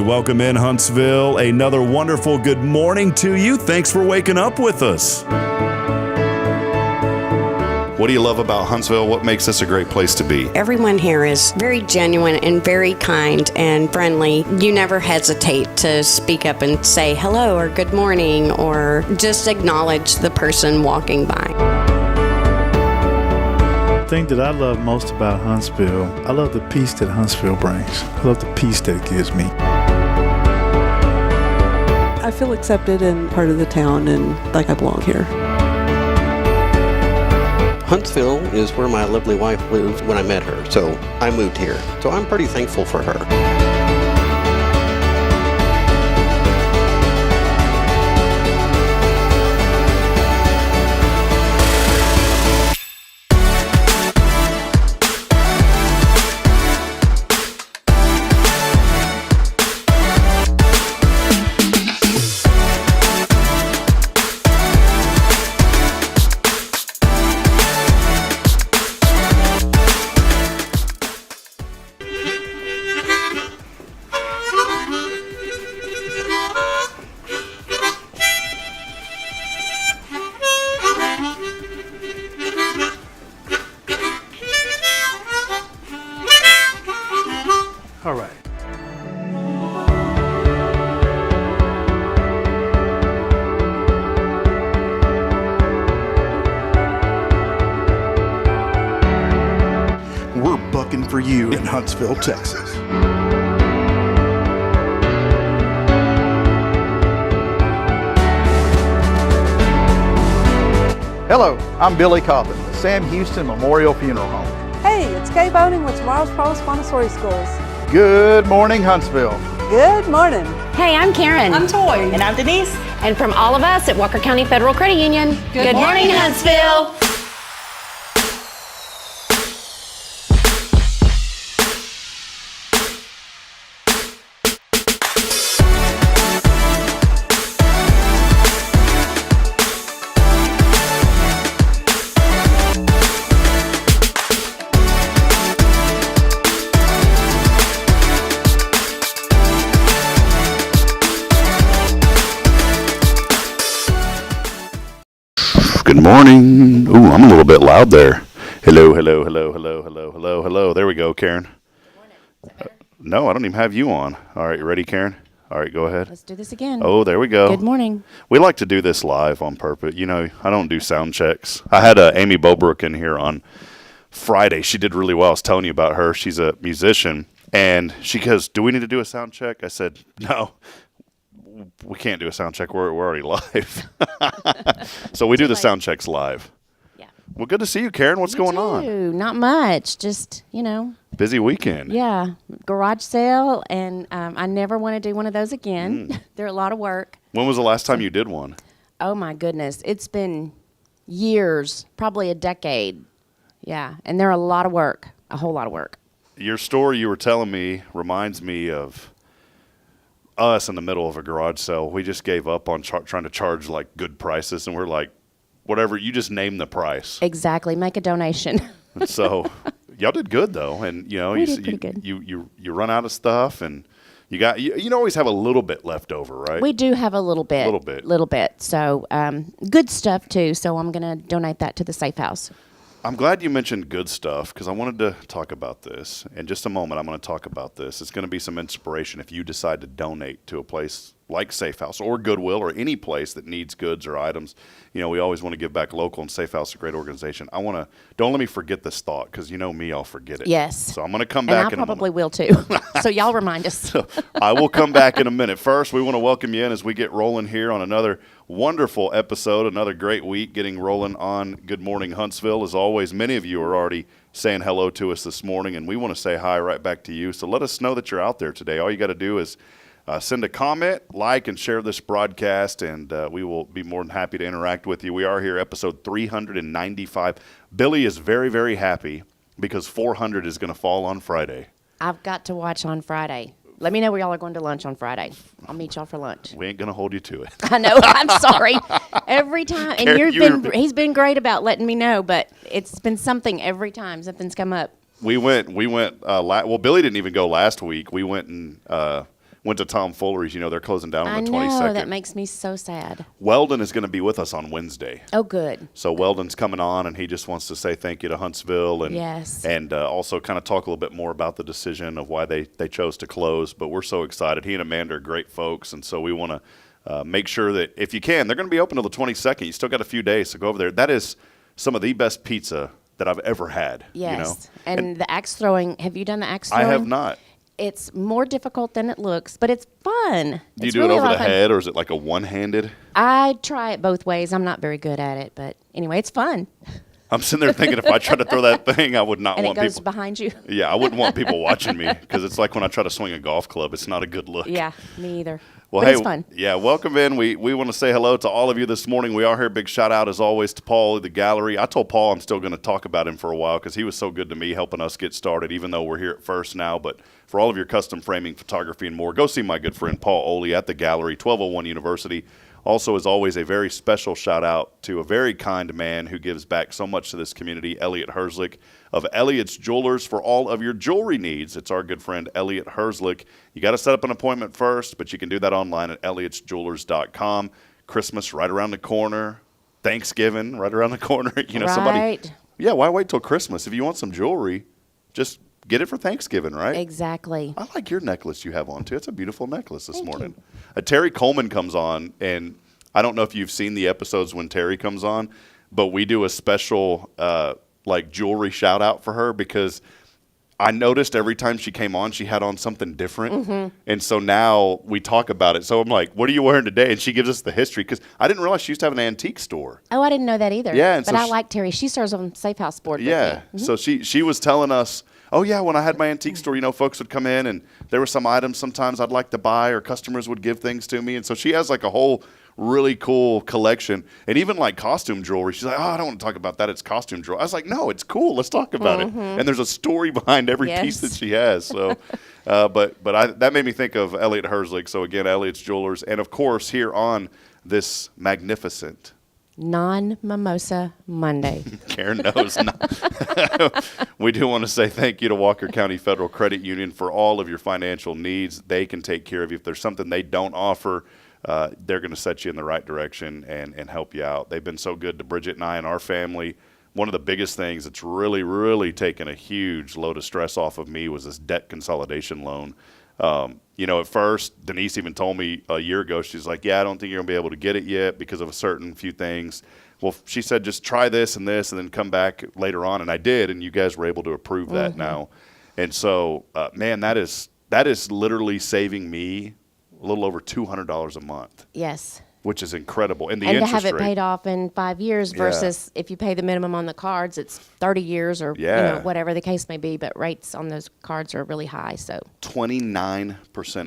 welcome in Huntsville. Another wonderful good morning to you. Thanks for waking up with us. What do you love about Huntsville? What makes this a great place to be? Everyone here is very genuine and very kind and friendly. You never hesitate to speak up and say hello or good morning or just acknowledge the person walking by. The thing that I love most about Huntsville, I love the peace that Huntsville brings. I love the peace that it gives me. I feel accepted and part of the town and like I belong here. Huntsville is where my lovely wife lived when I met her, so I moved here. So I'm pretty thankful for her. All right. We're bucking for you in Huntsville, Texas. Hello, I'm Billy Coppin, the Sam Houston Memorial Funeral Home. Hey, it's Kay Boning with Tomorrow's Promise Montessori Schools. Good morning, Huntsville. Good morning. Hey, I'm Karen. I'm Toy. And I'm Denise. And from all of us at Walker County Federal Credit Union, good morning, Huntsville. Good morning. Ooh, I'm a little bit loud there. Hello, hello, hello, hello, hello, hello, hello. There we go, Karen. No, I don't even have you on. All right, you ready, Karen? All right, go ahead. Let's do this again. Oh, there we go. Good morning. We like to do this live on purpose. You know, I don't do sound checks. I had Aimee Bobruk in here on Friday. She did really well. I was telling you about her. She's a musician. And she goes, do we need to do a sound check? I said, no. We can't do a sound check. We're already live. So we do the sound checks live. Yeah. Well, good to see you, Karen. What's going on? Not much. Just, Busy weekend. Yeah. Garage sale. And I never want to do one of those again. They're a lot of work. When was the last time you did one? Oh, my goodness. It's been years, probably a decade. Yeah. And they're a lot of work, a whole lot of work. Your story you were telling me reminds me of us in the middle of a garage sale. We just gave up on trying to charge like good prices, and we're like, whatever, you just name the price. Exactly. Make a donation. And so y'all did good though, and we did pretty good. You run out of stuff, and you always have a little bit left over, right? We do have a little bit. Little bit. So good stuff too. So I'm gonna donate that to the Safe House. I'm glad you mentioned good stuff because I wanted to talk about this. In just a moment, I'm going to talk about this. It's going to be some inspiration if you decide to donate to a place like Safe House or Goodwill or any place that needs goods or items. You know, we always want to give back local, and Safe House is a great organization. Don't let me forget this thought because you know me, I'll forget it. Yes. So I'm going to come back in a moment. And I probably will too. So y'all remind us. So I will come back in a minute. First, we want to welcome you in as we get rolling here on another wonderful episode, another great week getting rolling on Good Morning Huntsville. As always, many of you are already saying hello to us this morning, and we want to say hi right back to you. So let us know that you're out there today. All you got to do is send a comment, like, and share this broadcast, and we will be more than happy to interact with you. We are here, episode 395. Billy is very, very happy because 400 is going to fall on Friday. I've got to watch on Friday. Let me know where y'all are going to lunch on Friday. I'll meet y'all for lunch. We ain't going to hold you to it. I know. I'm sorry. Every time. And he's been great about letting me know, but it's been something every time. Something's come up. We went, well, Billy didn't even go last week. We went went to Tom Fuller's. You know, they're closing down I on the know, 22nd. that makes me so sad. Weldon is going to be with us on Wednesday. Oh, good. So Weldon's coming on, and he just wants to say thank you to Huntsville and Yes. and also kind of talk a little bit more about the decision of why they chose to close. But we're so excited. He and Amanda are great folks, and so we want to make sure that if you can, they're going to be open until the 22nd. You still got a few days, so go over there. That is some of the best pizza that I've ever had. Yes. You know? And the axe throwing, have you done the axe throwing? I have not. It's more difficult than it looks, but it's fun. Do you It's do really it a over lot the of fun. head, or is it like a one-handed? I try it both ways. I'm not very good at it, but anyway, it's fun. I'm sitting there thinking if I try to throw that thing, I would not And it want goes people. behind you. Yeah, I wouldn't want people watching me because it's like when I try to swing a golf club. It's not a good look. Yeah, me either. Well, but hey, it's fun. yeah, welcome in. We want to say hello to all of you this morning. We are here. Big shout out, as always, to Paul, the gallery. I told Paul I'm still going to talk about him for a while because he was so good to me helping us get started, even though we're here at first now. But for all of your custom framing, photography, and more, go see my good friend Paul Oley at the gallery, 1201 University. Also, as always, a very special shout out to a very kind man who gives back so much to this community, Elliot Herzlich of Elliot's Jewelers, for all of your jewelry needs. It's our good friend Elliot Herzlich. You got to set up an appointment first, but you can do that online at elliotsjewelers.com. Christmas right around the corner. Thanksgiving right around the corner. You know, somebody. Right. Yeah, why wait till Christmas? If you want some jewelry, just get it for Thanksgiving, right? Exactly. I like your necklace you have on, too. It's a beautiful necklace this morning. Terry Coleman comes on, and I don't know if you've seen the episodes when Terry comes on, but we do a special, jewelry shout-out for her because I noticed every time she came on, she had on something different. And so now we talk about it. So I'm like, what are you wearing today? And she gives us the history because I didn't realize she used to have an antique store. Oh, I didn't know that either. Yeah, and but so I she- like Terry. She serves on Safe House board Yeah. with me. So she was telling us, oh, yeah, when I had my antique store, you know, folks would come in and there were some items sometimes I'd like to buy or customers would give things to me. And so she has like a whole really cool collection and even like costume jewelry. She's like, oh, I don't want to talk about that. It's costume jewelry. I was like, no, it's cool. Let's talk about it. And there's a story behind every piece that Yes. she has. So, that made me think of Elliot Herzlich. So again, Elliot's Jewelers. And of course, here on this magnificent Non-Mimosa Monday. Karen knows. We do want to say thank you to Walker County Federal Credit Union for all of your financial needs. They can take care of you. If there's something they don't offer, they're going to set you in the right direction and help you out. They've been so good to Bridget and I and our family. One of the biggest things that's really, really taken a huge load of stress off of me was this debt consolidation loan. At first, Denise even told me a year ago, she's like, yeah, I don't think you're going to be able to get it yet because of a certain few things. Well, she said, just try this and then come back later on. And I did, and you guys were able to approve that now. And so, man, that is literally saving me a little over $200 a month, Yes. which is incredible. And the And to interest have it rate. paid off in 5 years versus if you pay the minimum on the cards, it's 30 years or whatever the case may be. But rates on those cards are really high. So 29%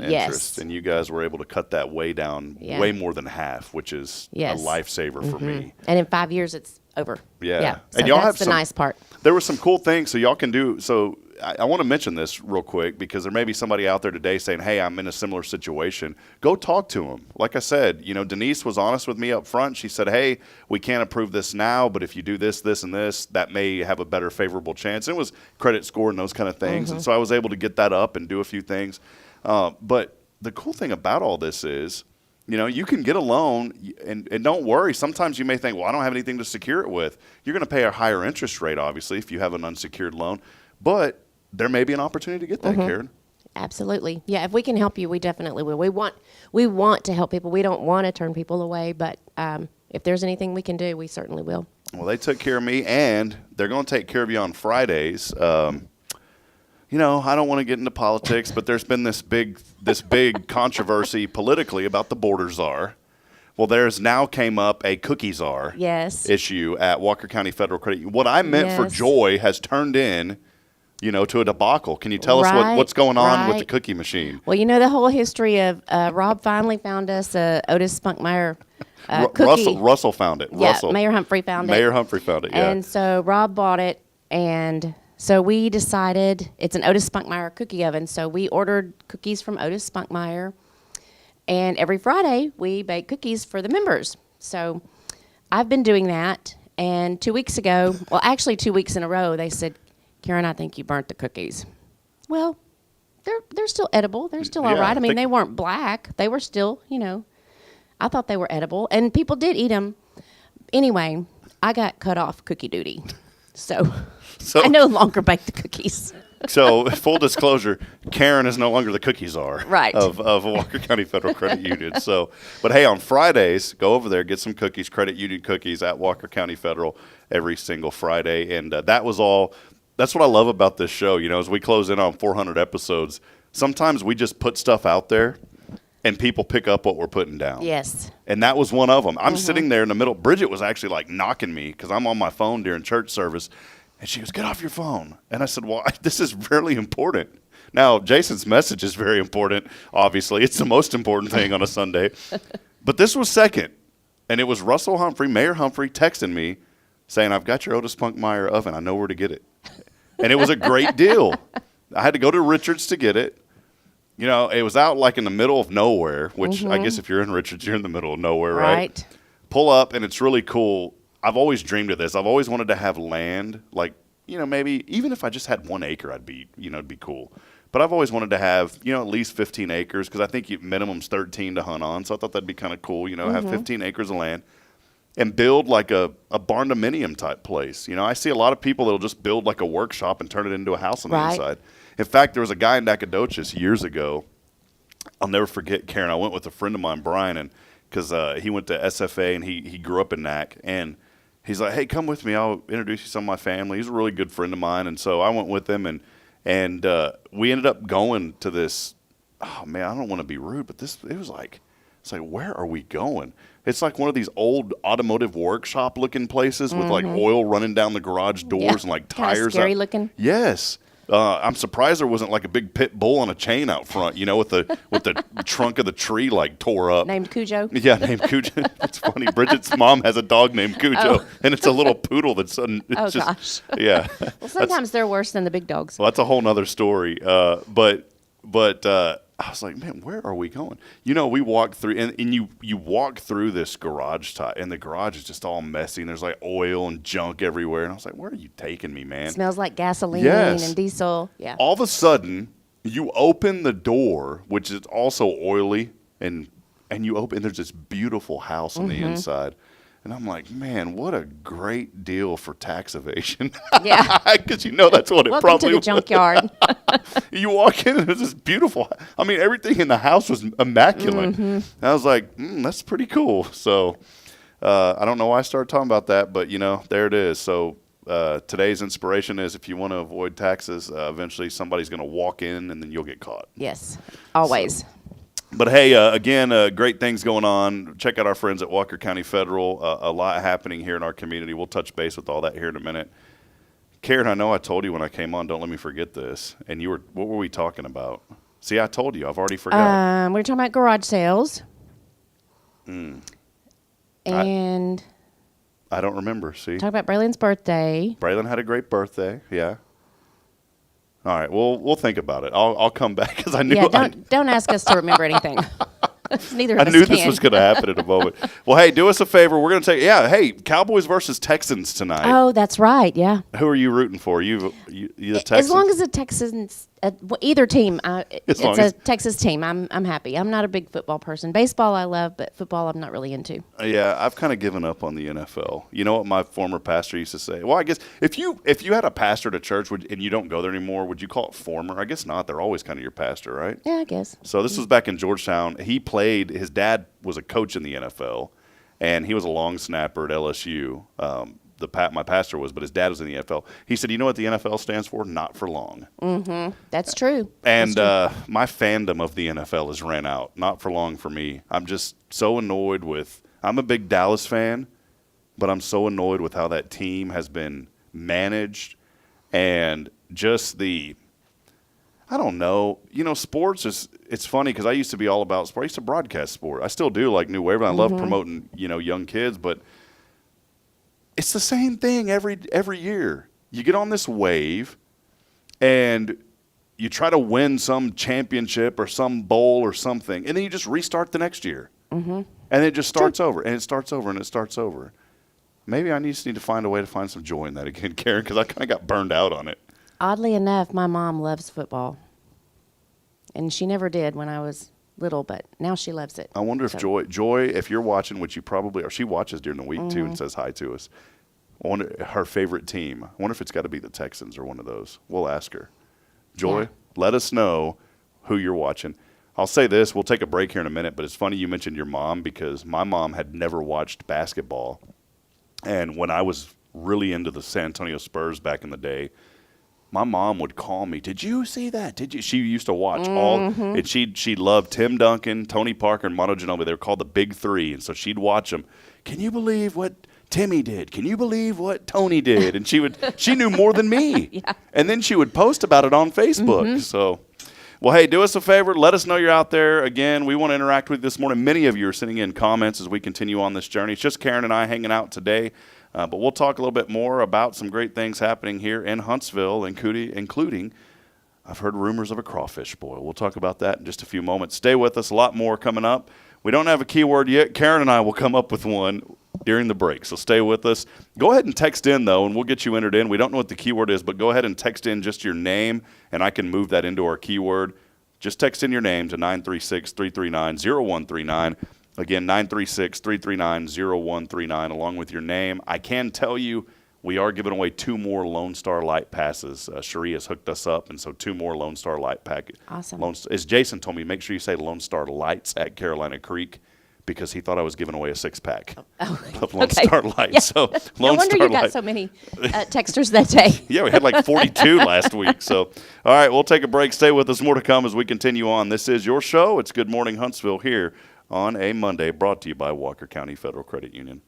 interest, Yes. and you guys were able to cut that way down, way more than half, which is Yes. a lifesaver for me. and in 5 years, it's over. Yeah. So And y'all that's have the some- nice part. There were some cool things, so y'all can do. So I want to mention this real quick because there may be somebody out there today saying, hey, I'm in a similar situation. Go talk to them. Like I said, Denise was honest with me up front. She said, hey, we can't approve this now, but if you do this, this, and this, that may have a better favorable chance. It was credit score and those kind of things. And so I was able to get that up and do a few things. But the cool thing about all this is, you can get a loan and don't worry. Sometimes you may think, well, I don't have anything to secure it with. You're going to pay a higher interest rate, obviously, if you have an unsecured loan. But there may be an opportunity to get that, Karen. Absolutely. Yeah, if we can help you, we definitely will. We want to help people. We don't want to turn people away, but if there's anything we can do, we certainly will. Well, they took care of me, and they're going to take care of you on Fridays. I don't want to get into politics, but there's been this big controversy politically about the border czar. Well, there's now came up a cookie czar issue at Walker County Federal Credit Union. What I meant for joy has turned in, to a debacle. Can you tell us what's going on with the cookie machine? Well, the whole history of Rob finally found us Otis Spunkmeyer cookie. Russell found it. Yeah, Mayor Humphrey found it. Mayor Humphrey found it, yeah. And so Rob bought it, and so we decided it's an Otis Spunkmeyer cookie oven. So we ordered cookies from Otis Spunkmeyer, and every Friday we bake cookies for the members. So I've been doing that, and 2 weeks ago, well, actually 2 weeks in a row, they said, Karen, I think you burnt the cookies. Well, they're still edible. They're still Yeah, all right. I mean, they- they weren't black. They were still, I thought they were edible, and people did eat them. Anyway, I got cut off cookie duty, so So I no longer bake the cookies. So, full disclosure, Karen is no longer the cookie czar Right. of Walker County Federal Credit Union. So, but hey, on Fridays, go over there, get some cookies, Credit Union cookies at Walker County Federal every single Friday. And that was all. That's what I love about this show. As we close in on 400 episodes, sometimes we just put stuff out there and people pick up what we're putting down. Yes. And that was one of them. I'm sitting there in the middle. Bridget was actually like knocking me because I'm on my phone during church service. And she goes, get off your phone. And I said, well, this is really important. Now, Jason's message is very important, obviously. It's the most important thing on a Sunday. But this was second. And it was Russell Humphrey, Mayor Humphrey, texting me saying, I've got your Otis Spunkmeyer oven. I know where to get it. And it was a great deal. I had to go to Richards to get it. It was out like in the middle of nowhere, which I guess if you're in Richards, you're in the middtle of nowhere, right? Pull up, and it's really cool. I've always dreamed of this. I've always wanted to have land, like, maybe even if I just had 1 acre, it'd be cool. But I've always wanted to have, at least 15 acres because I think minimum's 13 to hunt on. So I thought that'd be kind of cool, have 15 acres of land and build like a barn-dominium type place. I see a lot of people that'll just build like a workshop and turn it into a house on the inside. In fact, there was a guy in Nacogdoches years ago. I'll never forget, Karen. I went with a friend of mine, Brian, and because he went to SFA and he grew up in Nac. And he's like, hey, come with me. I'll introduce you to some of my family. He's a really good friend of mine. And so I went with him, and we ended up going to this. Oh, man, I don't want to be rude, but it was like, it's like, where are we going? It's like one of these old automotive workshop looking places with like oil running down the garage doors and like tires. Kinda scary looking. Yes. I'm surprised there wasn't like a big pit bull on a chain out front, with the trunk of the tree like tore up. Named Cujo. Yeah, named Cujo. It's funny. Bridget's mom has a dog named Cujo, and it's a little poodle that's Gosh. Yeah. Well, sometimes they're worse than the big dogs. Well, that's a whole nother story. But I was like, man, where are we going? We walked through, and you walk through this garage and the garage is just all messy, and there's like oil and junk everywhere. And I was like, where are you taking me, man? It smells like gasoline Yes. and diesel. Yeah. All of a sudden, you open the door, which is also oily, and you open, and there's this beautiful house on the inside. And I'm like, man, what a great deal for tax evasion. Yeah. Because that's what it Welcome probably to the was. junkyard. You walk in and it's this beautiful. I mean, everything in the house was immaculate. And I was like, that's pretty cool. So I don't know why I started talking about that, but there it is. So today's inspiration is if you want to avoid taxes, eventually somebody's going to walk in and then you'll get caught. Yes. Always. But hey, again, great things going on. Check out our friends at Walker County Federal. A lot happening here in our community. We'll touch base with all that here in a minute. Karen, I know I told you when I came on, don't let me forget this. And what were we talking about? See, I told you. I've already forgot. We were talking about garage sales. And I don't remember. See? talk about Braylon's birthday. Braylon had a great birthday. Yeah. All right. We'll think about it. I'll come back because I knew. Yeah, don't ask us to remember anything. Neither of I us knew can. this was going to happen in a moment. Well, hey, do us a favor. We're going to take. Yeah. Hey, Cowboys versus Texans tonight. Oh, that's right. Yeah. Who are you rooting for? You the Texans? As long as the Texans, either team, it's long a as- Texas team. I'm happy. I'm not a big football person. Baseball I love, but football I'm not really into. Yeah, I've kind of given up on the NFL. You know what my former pastor used to say? Well, I guess if you had a pastor at a church and you don't go there anymore, would you call it former? I guess not. They're always kind of your pastor, right? Yeah, I guess. So this was back in Georgetown. He played. His dad was a coach in the NFL, and he was a long snapper at LSU. My pastor was, but his dad was in the NFL. He said, "You know what the NFL stands for? Not for long." That's true. And my fandom of the NFL has ran out. Not for long for me. I'm just so annoyed with. I'm a big Dallas fan, but I'm so annoyed with how that team has been managed, and just the. I don't know. Sports is. It's funny because I used to be all about sport. I used to broadcast sport. I still do, like New Wave. I love promoting, young kids, but it's the same thing every year. You get on this wave, and you try to win some championship or some bowl or something, and then you just restart the next year. And it just starts over, and it starts over, and it starts over. Maybe I just need to find a way to find some joy in that again, Karen, because I kind of got burned out on it. Oddly enough, my mom loves football. And she never did when I was little, but now she loves it. I wonder if Joy, if you're watching, which you probably, or she watches during the week too and says hi to us. I wonder her favorite team. I wonder if it's got to be the Texans or one of those. We'll ask her. Joy, let us know who you're watching. I'll say this. We'll take a break here in a minute, but it's funny you mentioned your mom because my mom had never watched basketball. And when I was really into the San Antonio Spurs back in the day, my mom would call me, did you see that? Did you? She used to watch and she loved Tim Duncan, Tony Parker, and Mono Ginobili. They were called the Big Three, and so she'd watch them. Can you believe what Timmy did? Can you believe what Tony did? And she knew more than me. Yeah. And then she would post about it on Facebook. So, well, hey, do us a favor. Let us know you're out there. Again, we want to interact with you this morning. Many of you are sending in comments as we continue on this journey. It's just Karen and I hanging out today. But we'll talk a little bit more about some great things happening here in Huntsville, including I've heard rumors of a crawfish boil. We'll talk about that in just a few moments. Stay with us. A lot more coming up. We don't have a keyword yet. Karen and I will come up with one during the break, so stay with us. Go ahead and text in, though, and we'll get you entered in. We don't know what the keyword is, but go ahead and text in just your name, and I can move that into our keyword. Just text in your name to 936-339-0139. Again, 936-339-0139, along with your name. I can tell you we are giving away 2 more Lone Star Light passes. Cherie has hooked us up, and so 2 more Lone Star Light packets. Awesome. As Jason told me, make sure you say Lone Star Lights at Carolina Creek because he thought I was giving away a 6-pack of Lone Star Lights. Yeah. So No Lone wonder Star you got Light. so many texters that day. Yeah, we had like 42 last week. So, all right, we'll take a break. Stay with us. More to come as we continue on. This is your show. It's Good Morning Huntsville here on a Monday, brought to you by Walker County Federal Credit Union.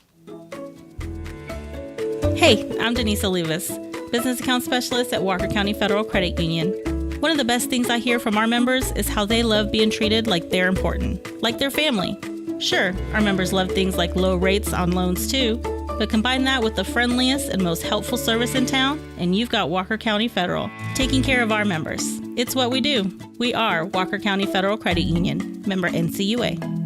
Hey, I'm Denise Olivas, Business Account Specialist at Walker County Federal Credit Union. One of the best things I hear from our members is how they love being treated like they're important, like their family. Sure, our members love things like low rates on loans too, but combine that with the friendliest and most helpful service in town, and you've got Walker County Federal, taking care of our members. It's what we do. We are Walker County Federal Credit Union, member NCUA.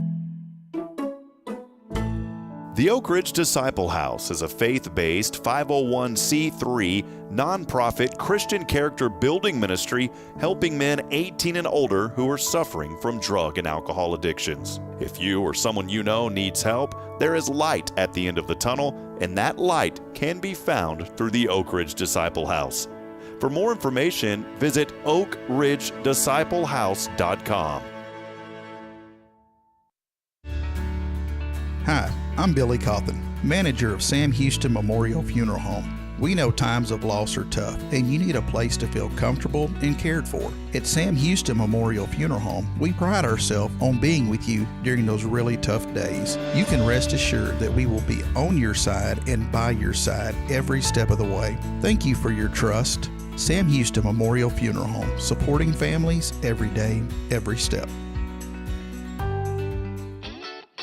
The Oak Ridge Disciple House is a faith-based 501c3 nonprofit Christian character building ministry helping men 18 and older who are suffering from drug and alcohol addictions. If you or someone you know needs help, there is light at the end of the tunnel, and that light can be found through the Oak Ridge Disciple House. For more information, visit oakridgedisciplehouse.com. Hi, I'm Billy Cawthon, manager of Sam Houston Memorial Funeral Home. We know times of loss are tough, and you need a place to feel comfortable and cared for. At Sam Houston Memorial Funeral Home, we pride ourselves on being with you during those really tough days. You can rest assured that we will be on your side and by your side every step of the way. Thank you for your trust. Sam Houston Memorial Funeral Home, supporting families every day, every step.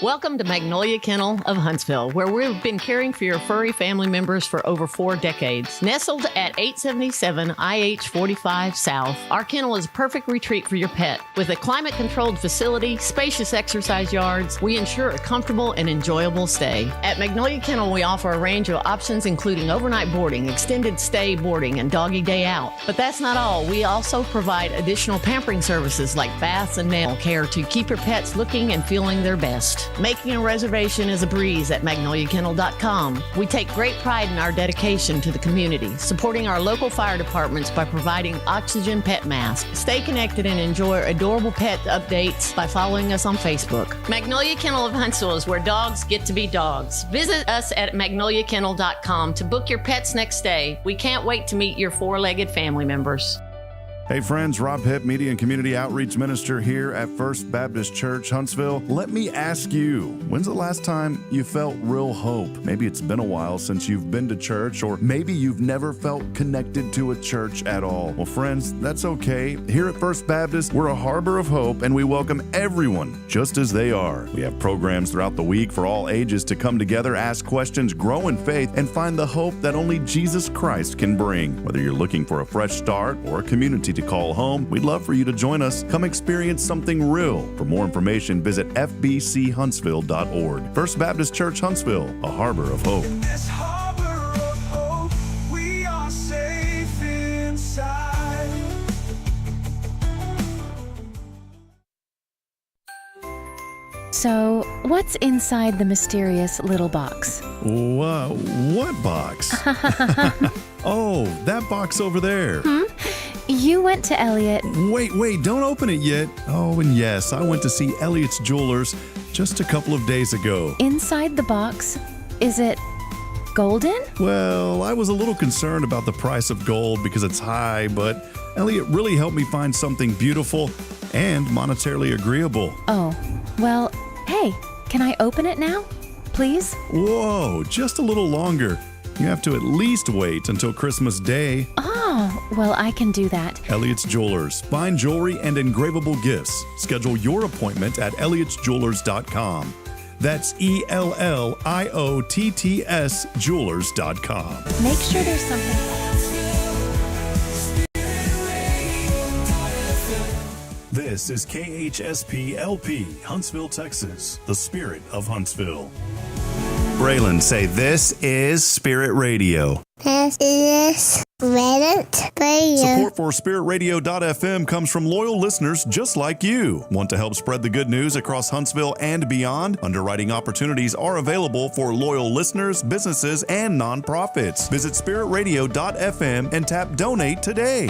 Welcome to Magnolia Kennel of Huntsville, where we've been caring for your furry family members for over 4 decades. Nestled at 877 IH 45 South, our kennel is a perfect retreat for your pet. With a climate-controlled facility, spacious exercise yards, we ensure a comfortable and enjoyable stay. At Magnolia Kennel, we offer a range of options including overnight boarding, extended stay boarding, and doggy day out. But that's not all. We also provide additional pampering services like baths and nail care to keep your pets looking and feeling their best. Making a reservation is a breeze at magnoliakennel.com. We take great pride in our dedication to the community, supporting our local fire departments by providing oxygen pet masks. Stay connected and enjoy adorable pet updates by following us on Facebook. Magnolia Kennel of Huntsville is where dogs get to be dogs. Visit us at magnoliakennel.com to book your pet's next stay. We can't wait to meet your 4-legged family members. Hey friends, Rob Hipp, Media and Community Outreach Minister here at First Baptist Church, Huntsville. Let me ask you, when's the last time you felt real hope? Maybe it's been a while since you've been to church, or maybe you've never felt connected to a church at all. Well, friends, that's okay. Here at First Baptist, we're a harbor of hope, and we welcome everyone just as they are. We have programs throughout the week for all ages to come together, ask questions, grow in faith, and find the hope that only Jesus Christ can bring. Whether you're looking for a fresh start or a community to call home, we'd love for you to join us. Come experience something real. For more information, visit fbchuntsville.org. First Baptist Church Huntsville, a harbor of hope. This harbor of hope, we are safe inside. So, what's inside the mysterious little box? What box? Oh, that box over there. You went to Elliot. Wait, don't open it yet. Oh, and yes, I went to see Elliot's Jewelers just a couple of days ago. Inside the box, is it golden? Well, I was a little concerned about the price of gold because it's high, but Elliot really helped me find something beautiful and monetarily agreeable. Oh, well, hey, can I open it now? Please? Whoa, just a little longer. You have to at least wait until Christmas Day. Oh, well, I can do that. Elliot's Jewelers. Fine jewelry and engravable gifts. Schedule your appointment at elliotsjewelers.com. That's ELLIOTTS Jewelers.com. Make sure there's something. This is KHSP LP, Huntsville, Texas, the spirit of Huntsville. Braylon, say, this is Spirit Radio. This is Spirit Radio. Support for SpiritRadio.fm comes from loyal listeners just like you. Want to help spread the good news across Huntsville and beyond? Underwriting opportunities are available for loyal listeners, businesses, and nonprofits. Visit SpiritRadio.fm and tap Donate today.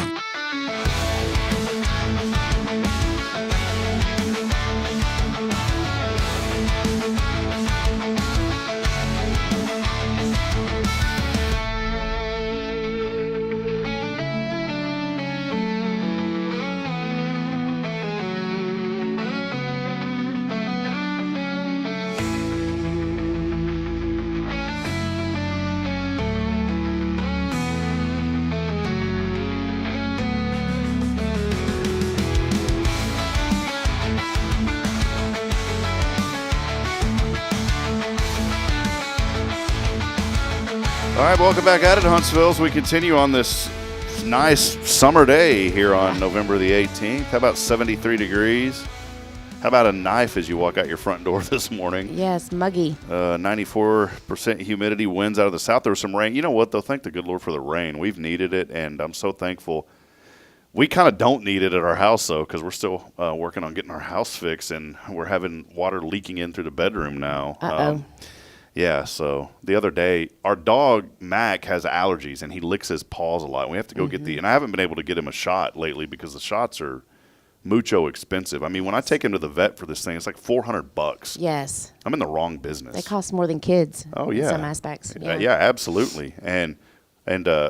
All right, welcome back at it, Huntsville, as we continue on this nice summer day here on November the 18th. How about 73 degrees? How about a knife as you walk out your front door this morning? Yes, muggy. 94% humidity, winds out of the south. There was some rain. You know what, though? Thank the good Lord for the rain. We've needed it, and I'm so thankful. We kind of don't need it at our house, though, because we're still working on getting our house fixed, and we're having water leaking in through the bedroom now. Uh-oh. Yeah, so the other day, our dog, Mac, has allergies, and he licks his paws a lot. We have to go get and I haven't been able to get him a shot lately because the shots are mucho expensive. I mean, when I take him to the vet for this thing, it's like $400. Yes. I'm in the wrong business. They cost more than kids. Oh, yeah. In some aspects. Yeah, absolutely. And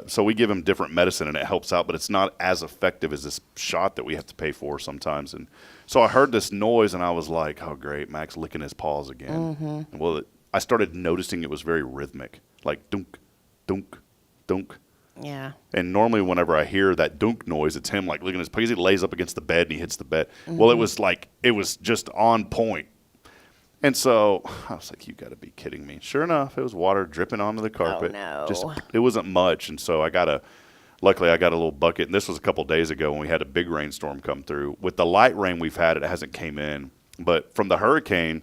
so we give him different medicine, and it helps out, but it's not as effective as this shot that we have to pay for sometimes. And so I heard this noise, and I was like, oh, great, Mac's licking his paws again. Mm-hmm. Well, I started noticing it was very rhythmic, like dunk, dunk, dunk. Yeah. And normally whenever I hear that dunk noise, it's him like licking his paws. He lays up against the bed and he hits the bed. Mm-hmm. Well, it was just on point. And so I was like, you got to be kidding me. Sure enough, it was water dripping onto the carpet. Oh, no. It wasn't much. And so luckily I got a little bucket. And this was a couple days ago when we had a big rainstorm come through. With the light rain we've had, it hasn't came in. But from the hurricane,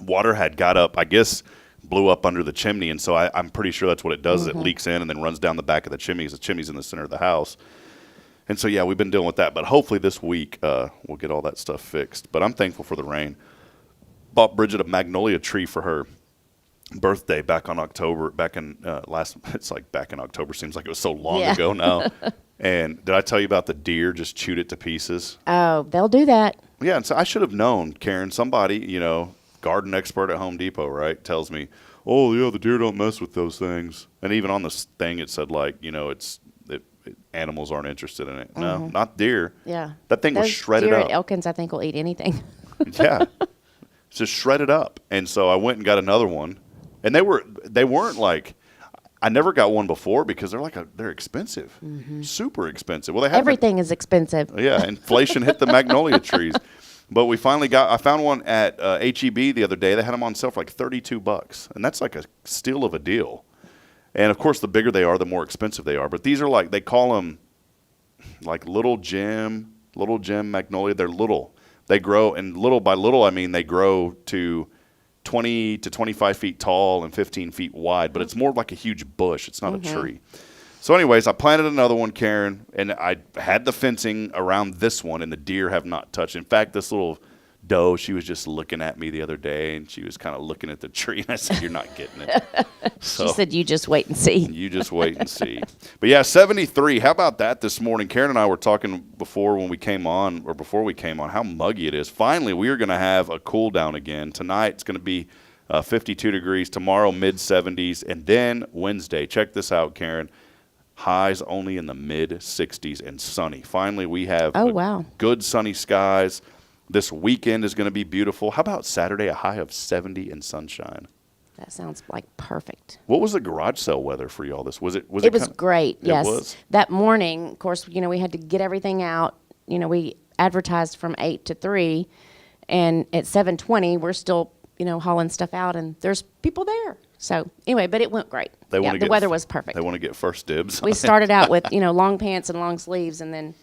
water had got up, I guess, blew up under the chimney, and so I'm pretty sure that's what it does. Mm-hmm. It leaks in and then runs down the back of the chimney, because the chimney's in the center of the house. And so, yeah, we've been dealing with that. But hopefully this week we'll get all that stuff fixed. But I'm thankful for the rain. Bought Bridget a magnolia tree for her birthday back in October. It's like back in October. Seems like it was so long ago now. And did I tell you about the deer just chewed it to pieces? Oh, they'll do that. Yeah, and so I should have known, Karen. Somebody, garden expert at Home Depot, right, tells me, oh, yeah, the deer don't mess with those things. And even on this thing, it said, like, animals aren't interested in it. Mm-hmm. No, not deer. Yeah. That thing was shredded deer up. At Elkins, I think, will eat anything. Yeah. It's just shredded up. And so I went and got another one. And they weren't like, I never got one before because they're expensive. Mm-hmm. Super expensive. Well, everything is expensive. Yeah, inflation hit the magnolia trees. But we finally I found one at H-E-B the other day. They had them on sale for like $32. And that's like a steal of a deal. And, of course, the bigger they are, the more expensive they are. But these are like, they call them like little gem magnolia. They're little. They grow, and little by little, I mean they grow to 20 to 25 feet tall and 15 feet wide. But it's more like a huge bush. It's not a tree. So anyways, I planted another one, Karen, and I had the fencing around this one, and the deer have not touched. In fact, this little Doe, she was just looking at me the other day, and she was kind of looking at the tree, and I said, "You're not getting it." She said, "You just wait and see." You just wait and see. But yeah, 73. How about that this morning? Karen and I were talking before we came on, how muggy it is. Finally, we are going to have a cool down again. Tonight it's going to be 52 degrees. Tomorrow, mid-70s. And then Wednesday, check this out, Karen. Highs only in the mid-60s and sunny. Finally, we have good sunny skies. This weekend is going to be beautiful. How about Saturday, a high of 70 and sunshine? That sounds like perfect. What was the garage sale weather for y'all? Was it great. Yes. It was? That morning, of course, we had to get everything out. We advertised from 8 to 3, and at 7:20, we're still, hauling stuff out, and there's people there. So anyway, but it went great. The weather was perfect. They want to get first dibs. We started out with, long pants and long sleeves, and then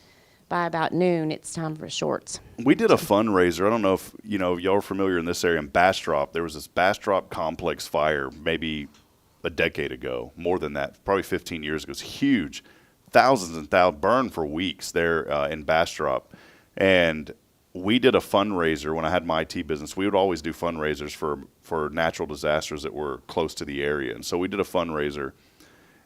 by about noon, it's time for shorts. We did a fundraiser. I don't know if y'all are familiar in this area in Bastrop. There was this Bastrop complex fire maybe a decade ago, more than that, probably 15 years ago. It was huge. Thousands and thousands burned for weeks there in Bastrop. And we did a fundraiser when I had my IT business. We would always do fundraisers for natural disasters that were close to the area. And so we did a fundraiser.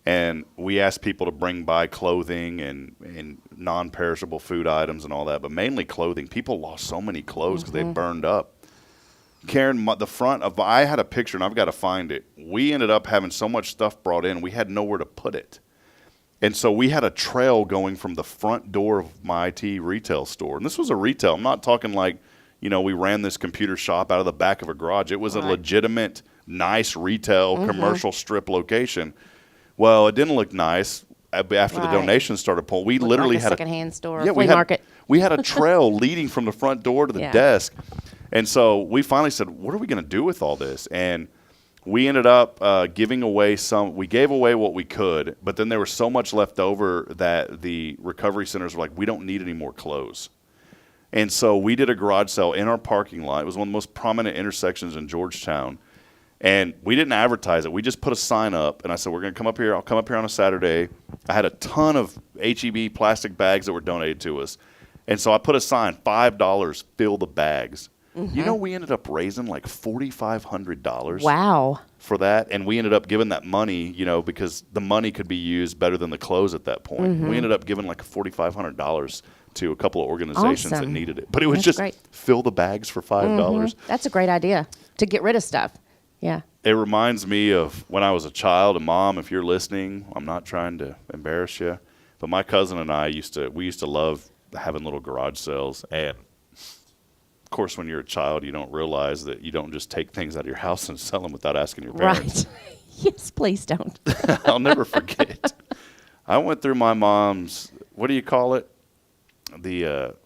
And we asked people to bring by clothing and non-perishable food items and all that, but mainly clothing. People lost so many clothes because they burned up. Karen, I had a picture, and I've got to find it. We ended up having so much stuff brought in, we had nowhere to put it. And so we had a trail going from the front door of my IT retail store. And this was a retail. I'm not talking like, we ran this computer shop out of the back of a garage. It was a legitimate, nice retail commercial strip location. Well, it didn't look nice after the donations started pulling. We literally had a secondhand store, flea market. We had a trail leading from the front door to the desk. And so we finally said, what are we going to do with all this? And we ended up giving away we gave away what we could, but then there was so much left over that the recovery centers were like, we don't need any more clothes. And so we did a garage sale in our parking lot. It was one of the most prominent intersections in Georgetown. And we didn't advertise it. We just put a sign up, and I said, we're going to come up here. I'll come up here on a Saturday. I had a ton of HEB plastic bags that were donated to us. And so I put a sign, $5, fill the bags. We ended up raising like $4,500. Wow. For that. And we ended up giving that money, because the money could be used better than the clothes at that point. We ended up giving like $4,500 to a couple of organizations that needed it. But it was great. Fill the bags for $5. That's a great idea to get rid of stuff. Yeah. It reminds me of when I was a child, and Mom, if you're listening, I'm not trying to embarrass you, but my cousin and I used to love having little garage sales. And of course, when you're a child, you don't realize that you don't just take things out of your house and sell them without asking your parents. Right. Yes, please don't. I'll never forget. I went through my mom's, what do you call it? The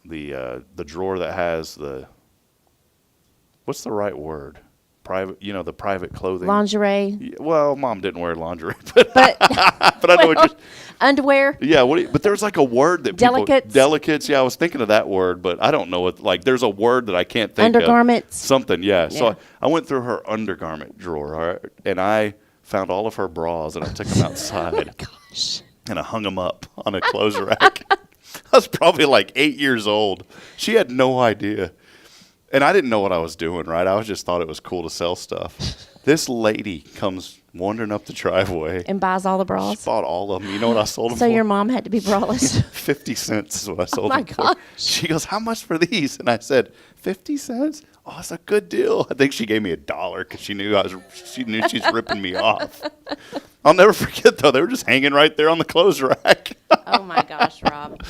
drawer that has what's the right word? Private, the private clothing. Lingerie. Well, Mom didn't wear lingerie, but I know what you're. Underwear. Yeah, but there's like a word that delicates. Yeah, I was thinking of that word, but I don't know it. Like, there's a word that I can't think of. Undergarments. Something, yeah. So I went through her undergarment drawer, all right, and I found all of her bras, and I took them outside. Oh my gosh. And I hung them up on a clothes rack. I was probably like 8 years old. She had no idea. And I didn't know what I was doing, right? I just thought it was cool to sell stuff. This lady comes wandering up the driveway. And buys all the bras? She bought all of them. You know what I sold them for? So your mom had to be braless? 50 cents is what I sold them for. Oh, my gosh. She goes, how much for these? And I said, 50 cents? Oh, it's a good deal. I think she gave me $1 because she knew she's ripping me off. I'll never forget, though. They were just hanging right there on the clothes rack. Oh, my gosh, Rob.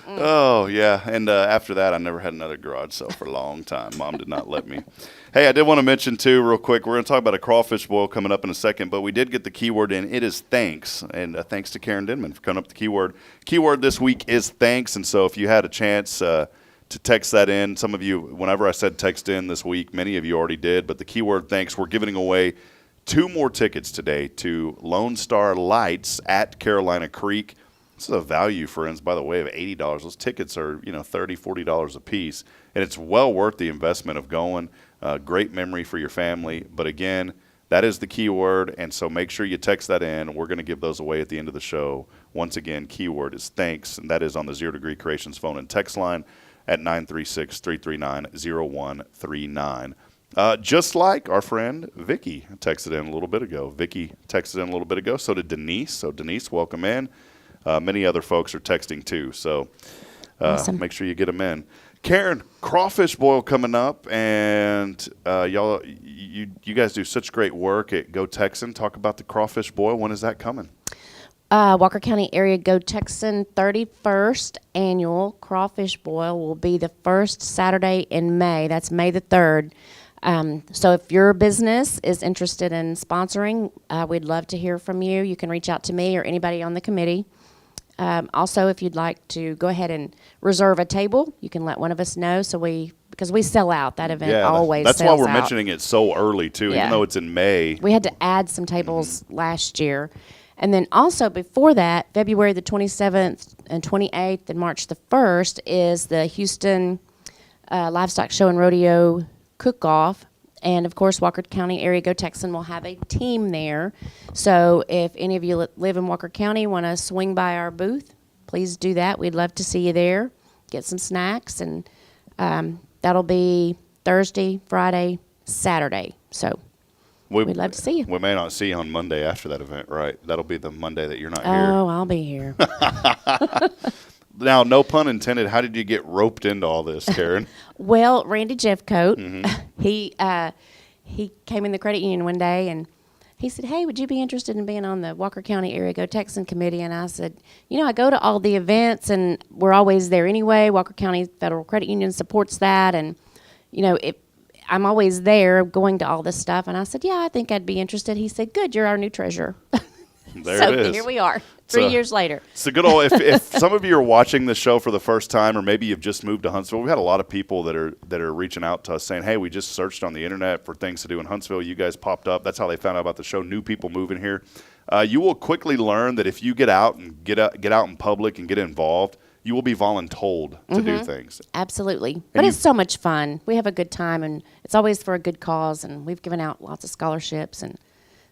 Oh, yeah. And after that, I never had another garage sale for a long time. Mom did not let me. Hey, I did want to mention, too, real quick, we're going to talk about a crawfish boil coming up in a second, but we did get the keyword in. It is thanks. And thanks to Karen Denman for coming up with the keyword. Keyword this week is thanks. And so if you had a chance to text that in, some of you, whenever I said text in this week, many of you already did. But the keyword thanks, we're giving away 2 more tickets today to Lone Star Lights at Carolina Creek. This is a value, friends, by the way, of $80. Those tickets are, $30, $40 a piece. And it's well worth the investment of going. Great memory for your family. But again, that is the keyword. And so make sure you text that in. We're going to give those away at the end of the show. Once again, keyword is thanks. And that is on the 0 Degree Creations phone and text line. at 936-339-0139. Just like our friend Vicky texted in a little bit ago. So did Denise. So Denise, welcome in. Many other folks are texting too. So Awesome. Make sure you get them in. Karen, crawfish boil coming up, and you guys do such great work at Go Texan. Talk about the crawfish boil. When is that coming? Walker County Area Go Texan 31st annual crawfish boil will be the first Saturday in May. That's May the 3rd. So if your business is interested in sponsoring, we'd love to hear from you. You can reach out to me or anybody on the committee. Also, if you'd like to go ahead and reserve a table, you can let one of us know. Because we sell out. That event always that's sells why we're out. mentioning it so early too, Yeah. even though it's in May. We had to add some tables last year. And then also before that, February the 27th and 28th and March the 1st is the Houston Livestock Show and Rodeo Cook-Off. And, of course, Walker County Area Go Texan will have a team there. So if any of you live in Walker County, want to swing by our booth, please do that. We'd love to see you there, get some snacks. And that'll be Thursday, Friday, Saturday. So we'd love to see you. We may not see you on Monday after that event, right? That'll be the Monday that you're not here. Oh, I'll be here. Now, no pun intended, how did you get roped into all this, Karen? Well, Randy Jeffcoat, he came in the credit union one day and he said, hey, would you be interested in being on the Walker County Area Go Texan committee? And I said, I go to all the events and we're always there anyway. Walker County Federal Credit Union supports that. And, I'm always there going to all this stuff. And I said, yeah, I think I'd be interested. He said, good, you're our new treasurer. There so it is. Here we are, 3 years later. It's a good old. If some of you are watching the show for the first time, or maybe you've just moved to Huntsville, we've had a lot of people that are reaching out to us saying, "Hey, we just searched on the internet for things to do in Huntsville. You guys popped up. That's how they found out about the show. New people moving here. You will quickly learn that if you get out in public and get involved, you will be voluntold to do things. Absolutely. But it's so much fun. We have a good time, and it's always for a good cause, and we've given out lots of scholarships, and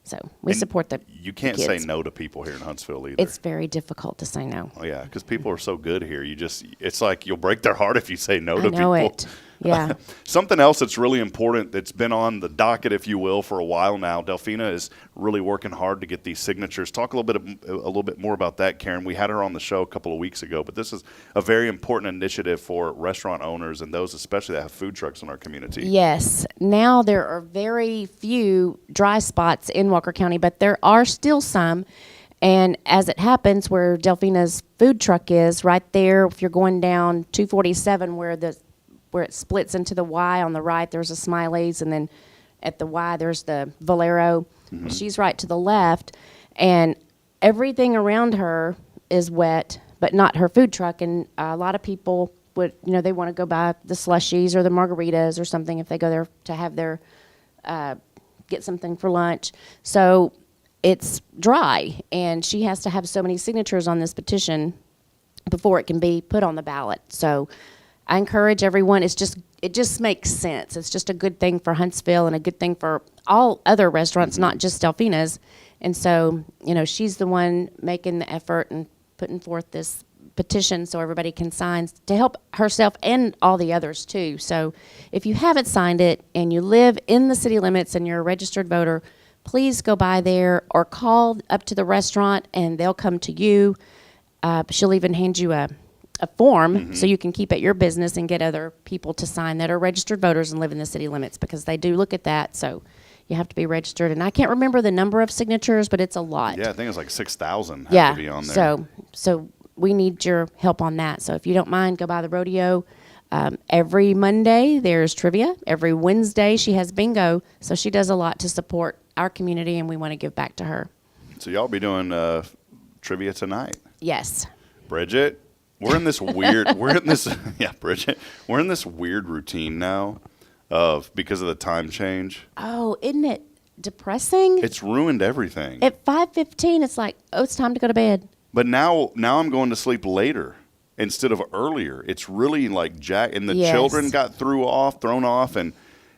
so we support the You can't kids. say no to people here in Huntsville either. It's very difficult to say no. Oh, yeah, because people are so good here. It's like you'll break their heart if you say no to people. I know it. Yeah. Something else that's really important that's been on the docket, if you will, for a while now. Delphina is really working hard to get these signatures. Talk a little bit more about that, Karen. We had her on the show a couple of weeks ago, but this is a very important initiative for restaurant owners and those especially that have food trucks in our community. Yes. Now there are very few dry spots in Walker County, but there are still some. And as it happens, where Delphina's food truck is, right there, if you're going down 247 where it splits into the Y on the right, there's a Smiley's, and then at the Y, there's the Valero. She's right to the left, and everything around her is wet, but not her food truck. And a lot of people would, they want to go buy the slushies or the margaritas or something if they go there to have their, get something for lunch. So it's dry, and she has to have so many signatures on this petition before it can be put on the ballot. So I encourage everyone. It just makes sense. It's just a good thing for Huntsville and a good thing for all other restaurants, not just Delphina's. And so, she's the one making the effort and putting forth this petition so everybody can sign to help herself and all the others too. So if you haven't signed it and you live in the city limits and you're a registered voter, please go by there or call up to the restaurant and they'll come to you. She'll even hand you a form so you can keep at your business and get other people to sign that are registered voters and live in the city limits, because they do look at that. So you have to be registered. And I can't remember the number of signatures, but it's a lot. Yeah, I think it's like 6,000 have to be on there. So we need your help on that. So if you don't mind, go by the rodeo. Every Monday there's trivia. Every Wednesday she has bingo. So she does a lot to support our community, and we want to give back to her. So y'all be doing trivia tonight. Yes. Bridget, we're in this weird Bridget, we're in this weird routine now because of the time change. Oh, isn't it depressing? It's ruined everything. At 5:15 it's like, oh, it's time to go to bed. But now I'm going to sleep later instead of earlier. It's really like and the children got thrown off and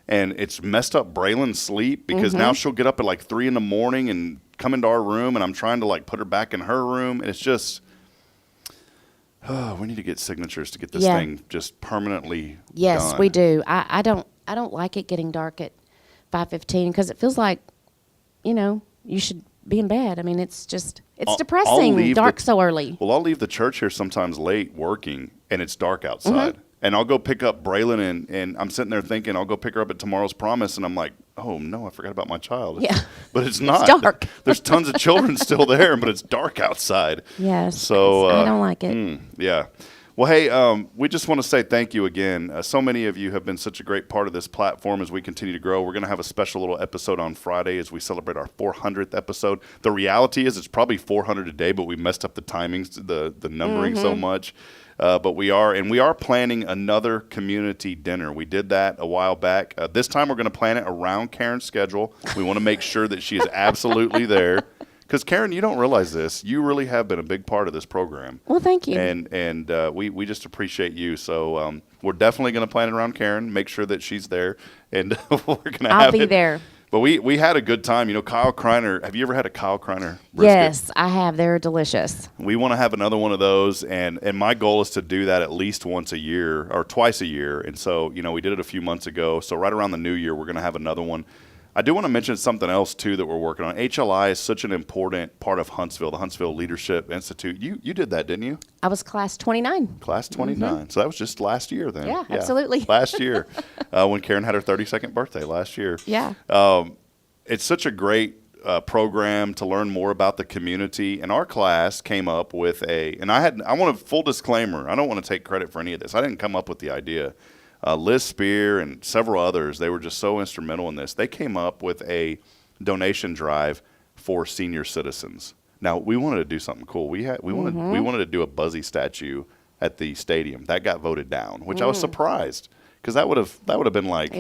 it's messed up Braylon's sleep because now she'll get up at like 3 a.m. and come into our room, and I'm trying to like put her back in her room, and it's just We need to get signatures to get this thing just permanently Yes, done. we do. I don't like it getting dark at 5:15 because it feels like, you should be in bed. I mean, it's depressing, dark so early. Well, I'll leave the church here sometimes late working, and it's dark outside. And I'll go pick up Braylon, and I'm sitting there thinking I'll go pick her up at Tomorrow's Promise, and I'm like, oh, no, I forgot about my child. Yeah. But it's not. It's dark. There's tons of children still there, but it's dark outside. Yes. So I don't like it. Yeah. Well, hey, we just want to say thank you again. So many of you have been such a great part of this platform as we continue to grow. We're going to have a special little episode on Friday as we celebrate our 400th episode. The reality is it's probably 400 today, but we messed up the timings, the numbering so much. But we are planning another community dinner. We did that a while back. This time we're going to plan it around Karen's schedule. We want to make sure that she is absolutely there. Because, Karen, you don't realize this. You really have been a big part of this program. Well, thank you. And we just appreciate you. So we're definitely going to plan it around Karen, make sure that she's there. And we're going to have I'll be there. But we had a good time. Kyle Kreiner, have you ever had a Kyle Kreiner brisket? Yes, I have. They're delicious. We want to have another one of those. And my goal is to do that at least once a year or twice a year. And so, we did it a few months ago. So right around the new year, we're going to have another one. I do want to mention something else, too, that we're working on. HLI is such an important part of Huntsville, the Huntsville Leadership Institute. You did that, didn't you? I was class 29. Class 29. So that was just last year then. Yeah, absolutely. Last year when Karen had her 32nd birthday last year. Yeah. It's such a great program to learn more about the community. And our class came up with I want a full disclaimer. I don't want to take credit for any of this. I didn't come up with the idea. Liz Spear and several others, they were just so instrumental in this. They came up with a donation drive for senior citizens. Now, we wanted to do something cool. We wanted to do a Buzzy statue at the stadium. That got voted down, which I was surprised because that would have been like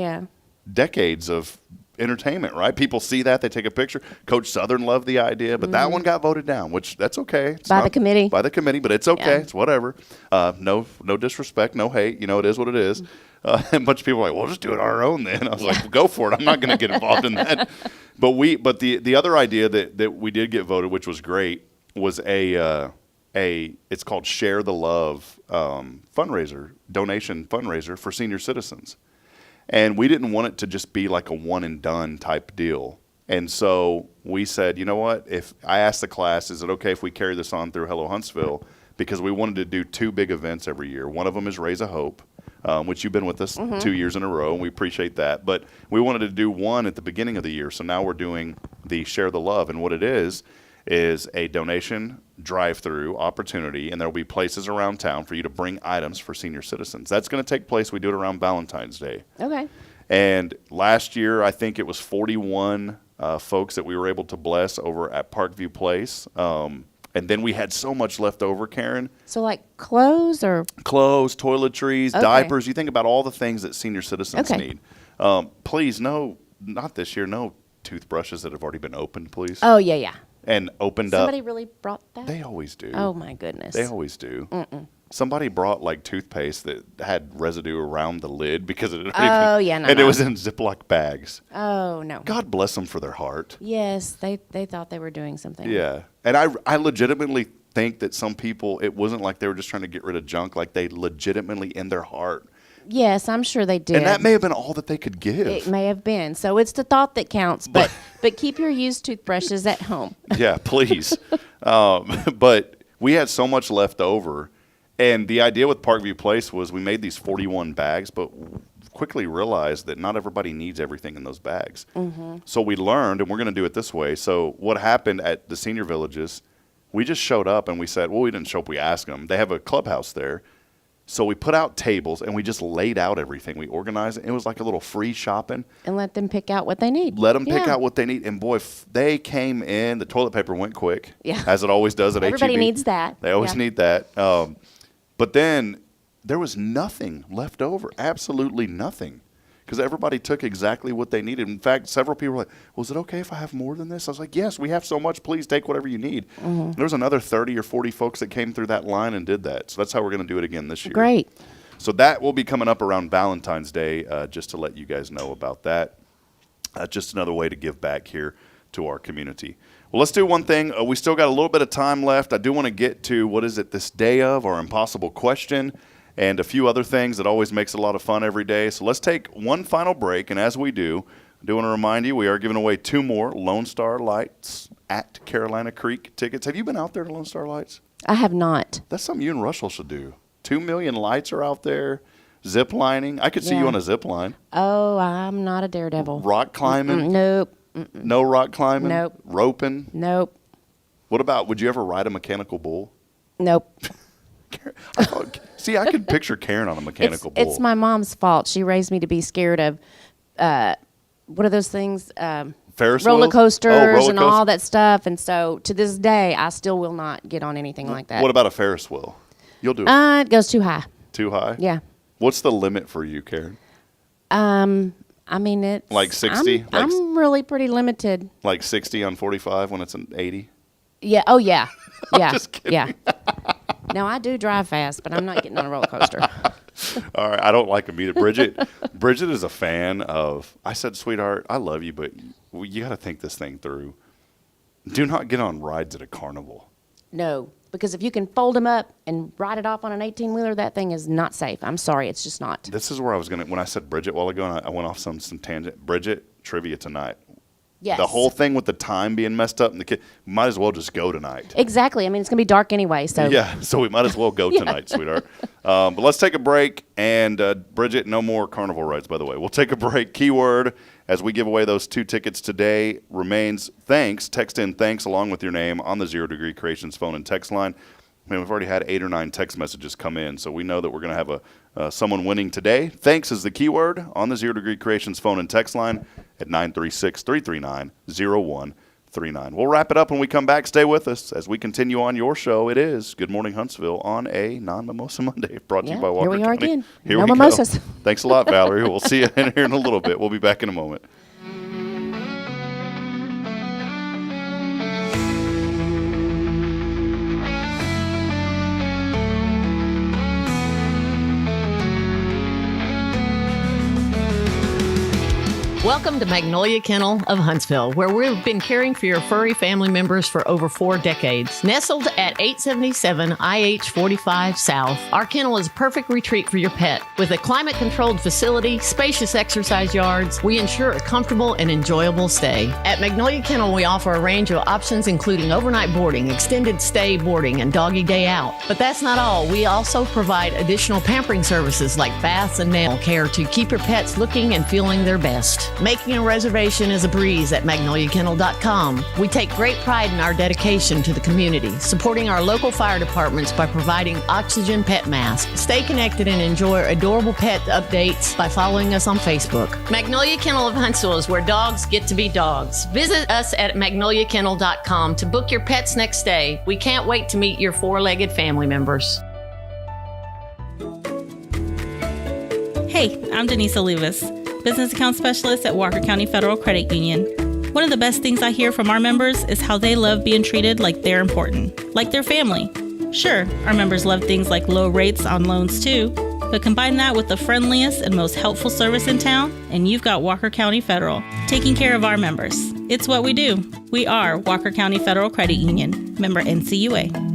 decades of entertainment, right? People see that, they take a picture. Coach Southern loved the idea, but that one got voted down, which that's okay. It's by the committee, but it's okay. Yeah. It's whatever. No disrespect, no hate. It is what it is. And a bunch of people are like, well, just do it on our own then. I was like, well, go for it. I'm not going to get involved in that. But the other idea that we did get voted, which was great, was it's called Share the Love donation fundraiser for senior citizens. And we didn't want it to just be like a one and done type deal. And so we said, you know what? If I asked the class, is it okay if we carry this on through Hello Huntsville? Because we wanted to do 2 big events every year. One of them is Raise a Hope, which you've been with us 2 years in a row, and we appreciate that. But we wanted to do one at the beginning of the year. So now we're doing the Share the Love. And what it is a donation drive-through opportunity, and there will be places around town for you to bring items for senior citizens. That's going to take place. We do it around Valentine's Day. Okay. And last year, I think it was 41 folks that we were able to bless over at Parkview Place. And then we had so much left over, Karen. So like clothes, toiletries, diapers. You think about all the things that senior citizens need. Please, no, not this year. No toothbrushes that have already been opened, please. Oh, yeah. And opened Somebody up. really brought that? They always do. Oh, my goodness. They always do. Mm-mm. Somebody brought like toothpaste that had residue around the lid because it it was in Ziploc bags. Oh, no. God bless them for their heart. Yes, they thought they were doing something. Yeah. And I legitimately think that some people, it wasn't like they were just trying to get rid of junk, like they legitimately in their heart. Yes, I'm sure they did. And that may have been all that they could give. It may have been. So it's the thought that counts. But keep your used toothbrushes at home. Yeah, please. But we had so much left over. And the idea with Parkview Place was we made these 41 bags, but quickly realized that not everybody needs everything in those bags. Mm-hmm. So we learned, and we're going to do it this way. So what happened at the senior villages, we just showed up and we said, well, we didn't show up, we asked them. They have a clubhouse there. So we put out tables and we just laid out everything. We organized it. It was like a little free shopping. And let them pick out what they need. Let them pick out what they need. And boy, they came in. The toilet paper went quick, as it always does at HEB. Everybody needs that. They always need that. But then there was nothing left over, absolutely nothing, because everybody took exactly what they needed. In fact, several people were like, well, is it okay if I have more than this? I was like, yes, we have so much. Please take whatever you need. Mm-hmm. There was another 30 or 40 folks that came through that line and did that. So that's how we're going to do it again this year. Great. So that will be coming up around Valentine's Day, just to let you guys know about that. Just another way to give back here to our community. Well, let's do one thing. We still got a little bit of time left. I do want to get to what is it this day of, our impossible question, and a few other things that always makes it a lot of fun every day. So let's take one final break, and as we do, I do want to remind you we are giving away 2 more Lone Star Lights at Carolina Creek tickets. Have you been out there to Lone Star Lights? I have not. That's something you and Russell should do. 2 million lights are out there. Zip lining. I could see you on a zip line. Oh, I'm not a daredevil. Rock climbing? Nope. No rock climbing? Nope. Roping? Nope. What about, would you ever ride a mechanical bull? Nope. See, I could picture Karen on a mechanical bull. It's my mom's fault. She raised me to be scared of, what are those things? Ferris roller wheels? coasters roller and all that stuff. And so to this day, I still will not get on anything like that. What about a Ferris wheel? You'll do it. It goes too high. Too high? Yeah. What's the limit for you, Karen? I mean, it's like 60. I'm really pretty limited. Like 60 on 45 when it's an 80. Yeah. Oh yeah. Yeah. Just kidding. Yeah. No, I do drive fast, but I'm not getting on a roller coaster. All right, I don't like them either. Bridget is a fan of. I said, sweetheart, I love you, but you got to think this thing through. Do not get on rides at a carnival. No, because if you can fold them up and ride it off on an 18-wheeler, that thing is not safe. I'm sorry, it's just not. This is where I was going to, when I said Bridget a while ago, and I went off some tangent. Bridget, trivia tonight. Yes. The whole thing with the time being messed up, and the kid, might as well just go tonight. Exactly. I mean, it's going to be dark anyway, so. Yeah, so we might as well go tonight, sweetheart. But let's take a break, and Bridget, no more carnival rides, by the way. We'll take a break. Keyword, as we give away those 2 tickets today, remains thanks. Text in thanks along with your name on the 0 Degree Creations phone and text line. I mean, we've already had 8 or 9 text messages come in, so we know that we're going to have someone winning today. Thanks is the keyword on the 0 Degree Creations phone and text line at 936-339-0139. We'll wrap it up when we come back. Stay with us as we continue on your show. It is Good Morning Huntsville on a Non-Mimosa Monday, brought to you by Walker Here we are County. again. Here no we mimosas. go. Thanks a lot, Valerie. We'll see you in here in a little bit. We'll be back in a moment. Welcome to Magnolia Kennel of Huntsville, where we've been caring for your furry family members for over 4 decades. Nestled at 877 IH 45 South, our kennel is a perfect retreat for your pet. With a climate-controlled facility, spacious exercise yards, we ensure a comfortable and enjoyable stay. At Magnolia Kennel, we offer a range of options including overnight boarding, extended stay boarding, and doggy day out. But that's not all. We also provide additional pampering services like baths and nail care to keep your pets looking and feeling their best. Making a reservation is a breeze at magnoliakennel.com. We take great pride in our dedication to the community, supporting our local fire departments by providing oxygen pet masks. Stay connected and enjoy adorable pet updates by following us on Facebook. Magnolia Kennel of Huntsville is where dogs get to be dogs. Visit us at magnoliakennel.com to book your pet's next stay. We can't wait to meet your 4-legged family members. Hey, I'm Denise Olivas, Business Account Specialist at Walker County Federal Credit Union. One of the best things I hear from our members is how they love being treated like they're important, like their family. Sure, our members love things like low rates on loans too, but combine that with the friendliest and most helpful service in town, and you've got Walker County Federal, taking care of our members. It's what we do. We are Walker County Federal Credit Union, member NCUA.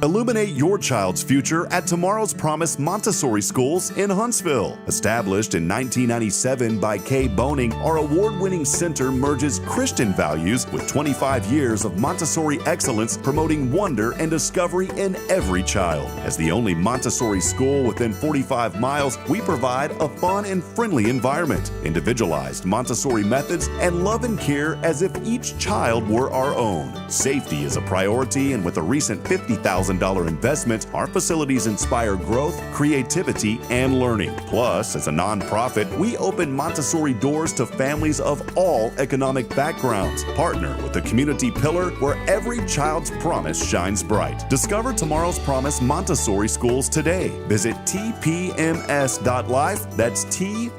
Illuminate your child's future at Tomorrow's Promise Montessori Schools in Huntsville. Established in 1997 by Kay Boning, our award-winning center merges Christian values with 25 years of Montessori excellence, promoting wonder and discovery in every child. As the only Montessori school within 45 miles, we provide a fun and friendly environment, individualized Montessori methods, and love and care as if each child were our own. Safety is a priority, and with a recent $50,000 investment, our facilities inspire growth, creativity, and learning. Plus, as a nonprofit, we open Montessori doors to families of all economic backgrounds. Partner with the community pillar where every child's promise shines bright. Discover Tomorrow's Promise Montessori Schools today. Visit tpms.life. That's tpms.life.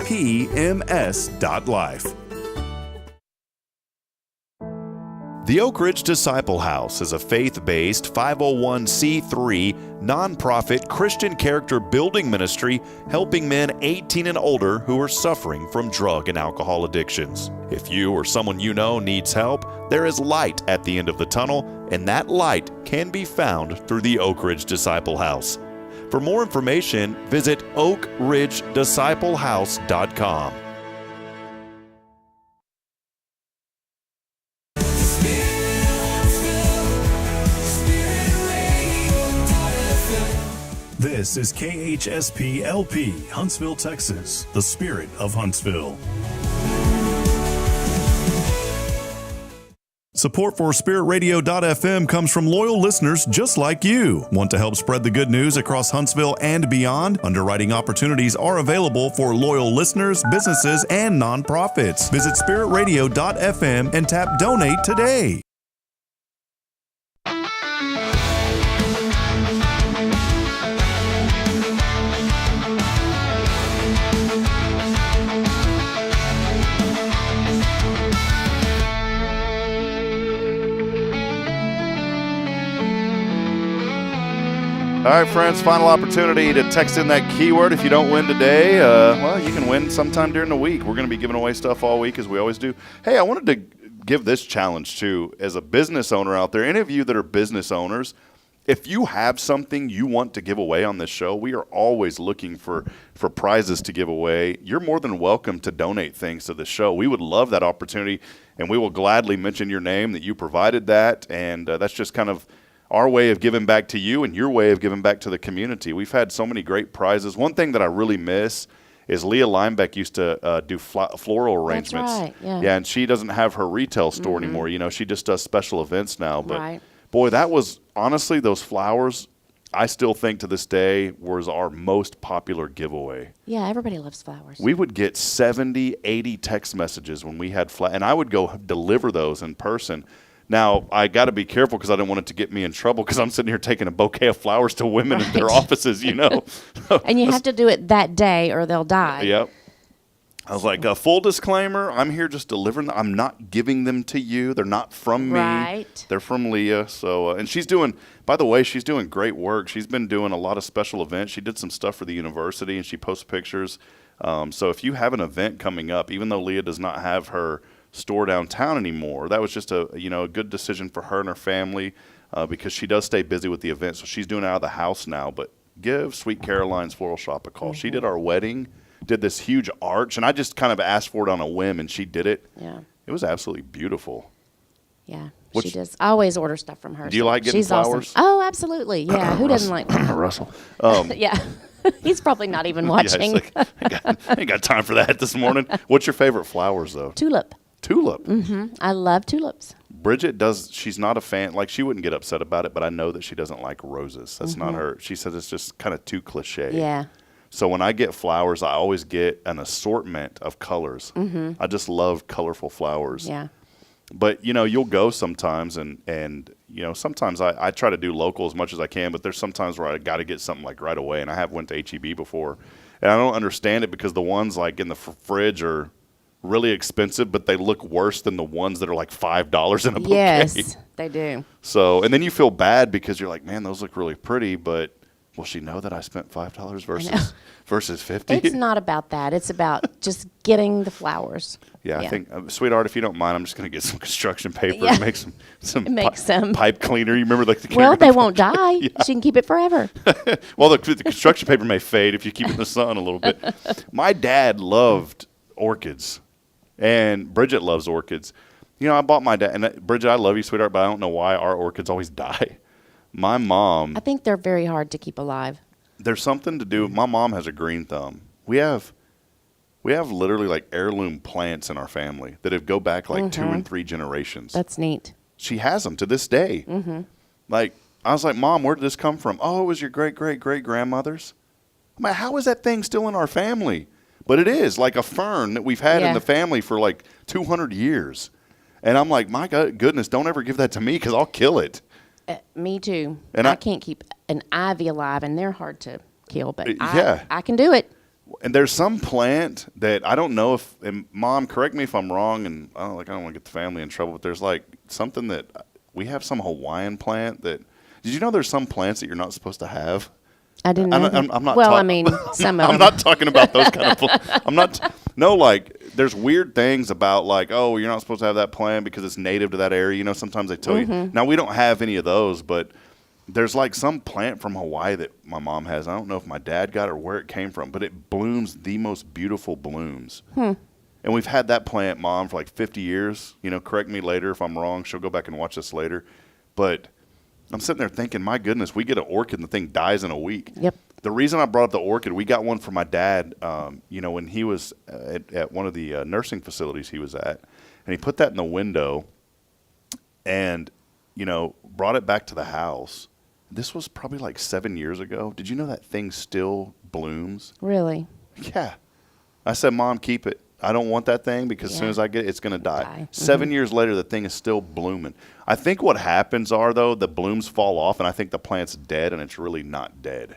The Oak Ridge Disciple House is a faith-based 501c3 nonprofit Christian character building ministry helping men 18 and older who are suffering from drug and alcohol addictions. If you or someone you know needs help, there is light at the end of the tunnel, and that light can be found through the Oak Ridge Disciple House. For more information, visit oakridgedisciplehouse.com. This is KHSP LP, Huntsville, Texas, the spirit of Huntsville. Support for SpiritRadio.fm comes from loyal listeners just like you. Want to help spread the good news across Huntsville and beyond? Underwriting opportunities are available for loyal listeners, businesses, and nonprofits. Visit SpiritRadio.fm and tap Donate today. All right, friends, final opportunity to text in that keyword. If you don't win today, well, you can win sometime during the week. We're going to be giving away stuff all week, as we always do. Hey, I wanted to give this challenge, too, as a business owner out there. Any of you that are business owners, if you have something you want to give away on this show, we are always looking for prizes to give away. You're more than welcome to donate things to the show. We would love that opportunity, and we will gladly mention your name, that you provided that, and that's just kind of our way of giving back to you and your way of giving back to the community. We've had so many great prizes. One thing that I really miss is Leah Linebeck used to do floral arrangements. That's right, yeah. Yeah, and she doesn't have her retail store anymore. You know, she just does special events now. But, Right. boy, that was, honestly, those flowers, I still think to this day, was our most popular giveaway. Yeah, everybody loves flowers. We would get 70, 80 text messages when we had and I would go deliver those in person. Now, I got to be careful because I don't want it to get me in trouble because I'm sitting here taking a bouquet of flowers to women in their offices, you know. And you have to do it that day or they'll die. Yep. I was like, full disclaimer, I'm here just delivering them. I'm not giving them to you. They're not from me. Right. They're from Leah. So, and she's doing, by the way, she's doing great work. She's been doing a lot of special events. She did some stuff for the university, and she posts pictures. So if you have an event coming up, even though Leah does not have her store downtown anymore, that was just a good decision for her and her family because she does stay busy with the event. So she's doing it out of the house now. But give Sweet Caroline's Floral Shop a call. She did our wedding, did this huge arch, and I just kind of asked for it on a whim, and she did it. Yeah. It was absolutely beautiful. Yeah, she does. I always order stuff from her. Do you like getting She's flowers? Awesome. Oh, absolutely. Yeah, who doesn't like Russell? Yeah. He's probably not even watching. Yeah, I ain't got time for that this morning. What's your favorite flowers, though? Tulip. Tulip. Mm-hmm. I love tulips. Bridget does. She's not a fan. Like, she wouldn't get upset about it, but I know that she doesn't like roses. That's not her. She says it's just kind of too cliche. Yeah. So when I get flowers, I always get an assortment of colors. Mm-hmm. I just love colorful flowers. Yeah. But, you'll go sometimes, and sometimes I try to do local as much as I can, but there's sometimes where I got to get something, like, right away. And I have went to H-E-B before. And I don't understand it because the ones, like, in the fridge are really expensive, but they look worse than the ones that are, like, $5 in a bouquet. Yes, they do. So, and then you feel bad because you're like, man, those look really pretty, but will she know that I spent $5 versus $50? It's not about that. It's about just getting the flowers. Yeah, I think, sweetheart, if you don't mind, I'm just going to get some construction paper and make some pipe cleaner. You remember, like, the Well, they won't die. Yeah. She can keep it forever. Well, the construction paper may fade if you keep it in the sun a little bit. My dad loved orchids, and Bridget loves orchids. I bought my dad, and Bridget, I love you, sweetheart, but I don't know why our orchids always die. My mom. I think they're very hard to keep alive. There's something to do. My mom has a green thumb. We have literally, like, heirloom plants in our family that go back like 2 and 3 generations. That's neat. She has them to this day. Mm-hmm. Like, I was like, Mom, where did this come from? Oh, it was your great-great-great-grandmother's. I'm like, how is that thing still in our family? But it is, like a fern that we've had in the family for like 200 years. And I'm like, my goodness, don't ever give that to me because I'll kill it. Me too. And I can't keep an ivy alive, and they're hard to kill, but yeah. I can do it. And there's some plant that I don't know if, and Mom, correct me if I'm wrong, and I don't want to get the family in trouble, but there's like something that we have some Hawaiian plant that, did you know there's some plants that you're not supposed to have? I didn't know. I'm not well, I mean, some of them. I'm not talking about those kind of plants. I'm not, no, like, there's weird things about like, oh, you're not supposed to have that plant because it's native to that area. You know, sometimes they tell you. Now, we don't have any of those, but there's like some plant from Hawaii that my mom has. I don't know if my dad got it or where it came from, but it blooms the most beautiful blooms. And we've had that plant, Mom, for like 50 years. You know, correct me later if I'm wrong. She'll go back and watch this later. But I'm sitting there thinking, my goodness, we get an orchid and the thing dies in a week. Yep. The reason I brought up the orchid, we got one for my dad, you know, when he was at one of the nursing facilities he was at. And he put that in the window and, you know, brought it back to the house. This was probably like 7 years ago. Did you know that thing still blooms? Really? Yeah. I said, Mom, keep it. I don't want that thing because as soon as I get it, it's going to die. 7 years later, the thing is still blooming. I think what happens are, though, the blooms fall off, and I think the plant's dead, and it's really not dead.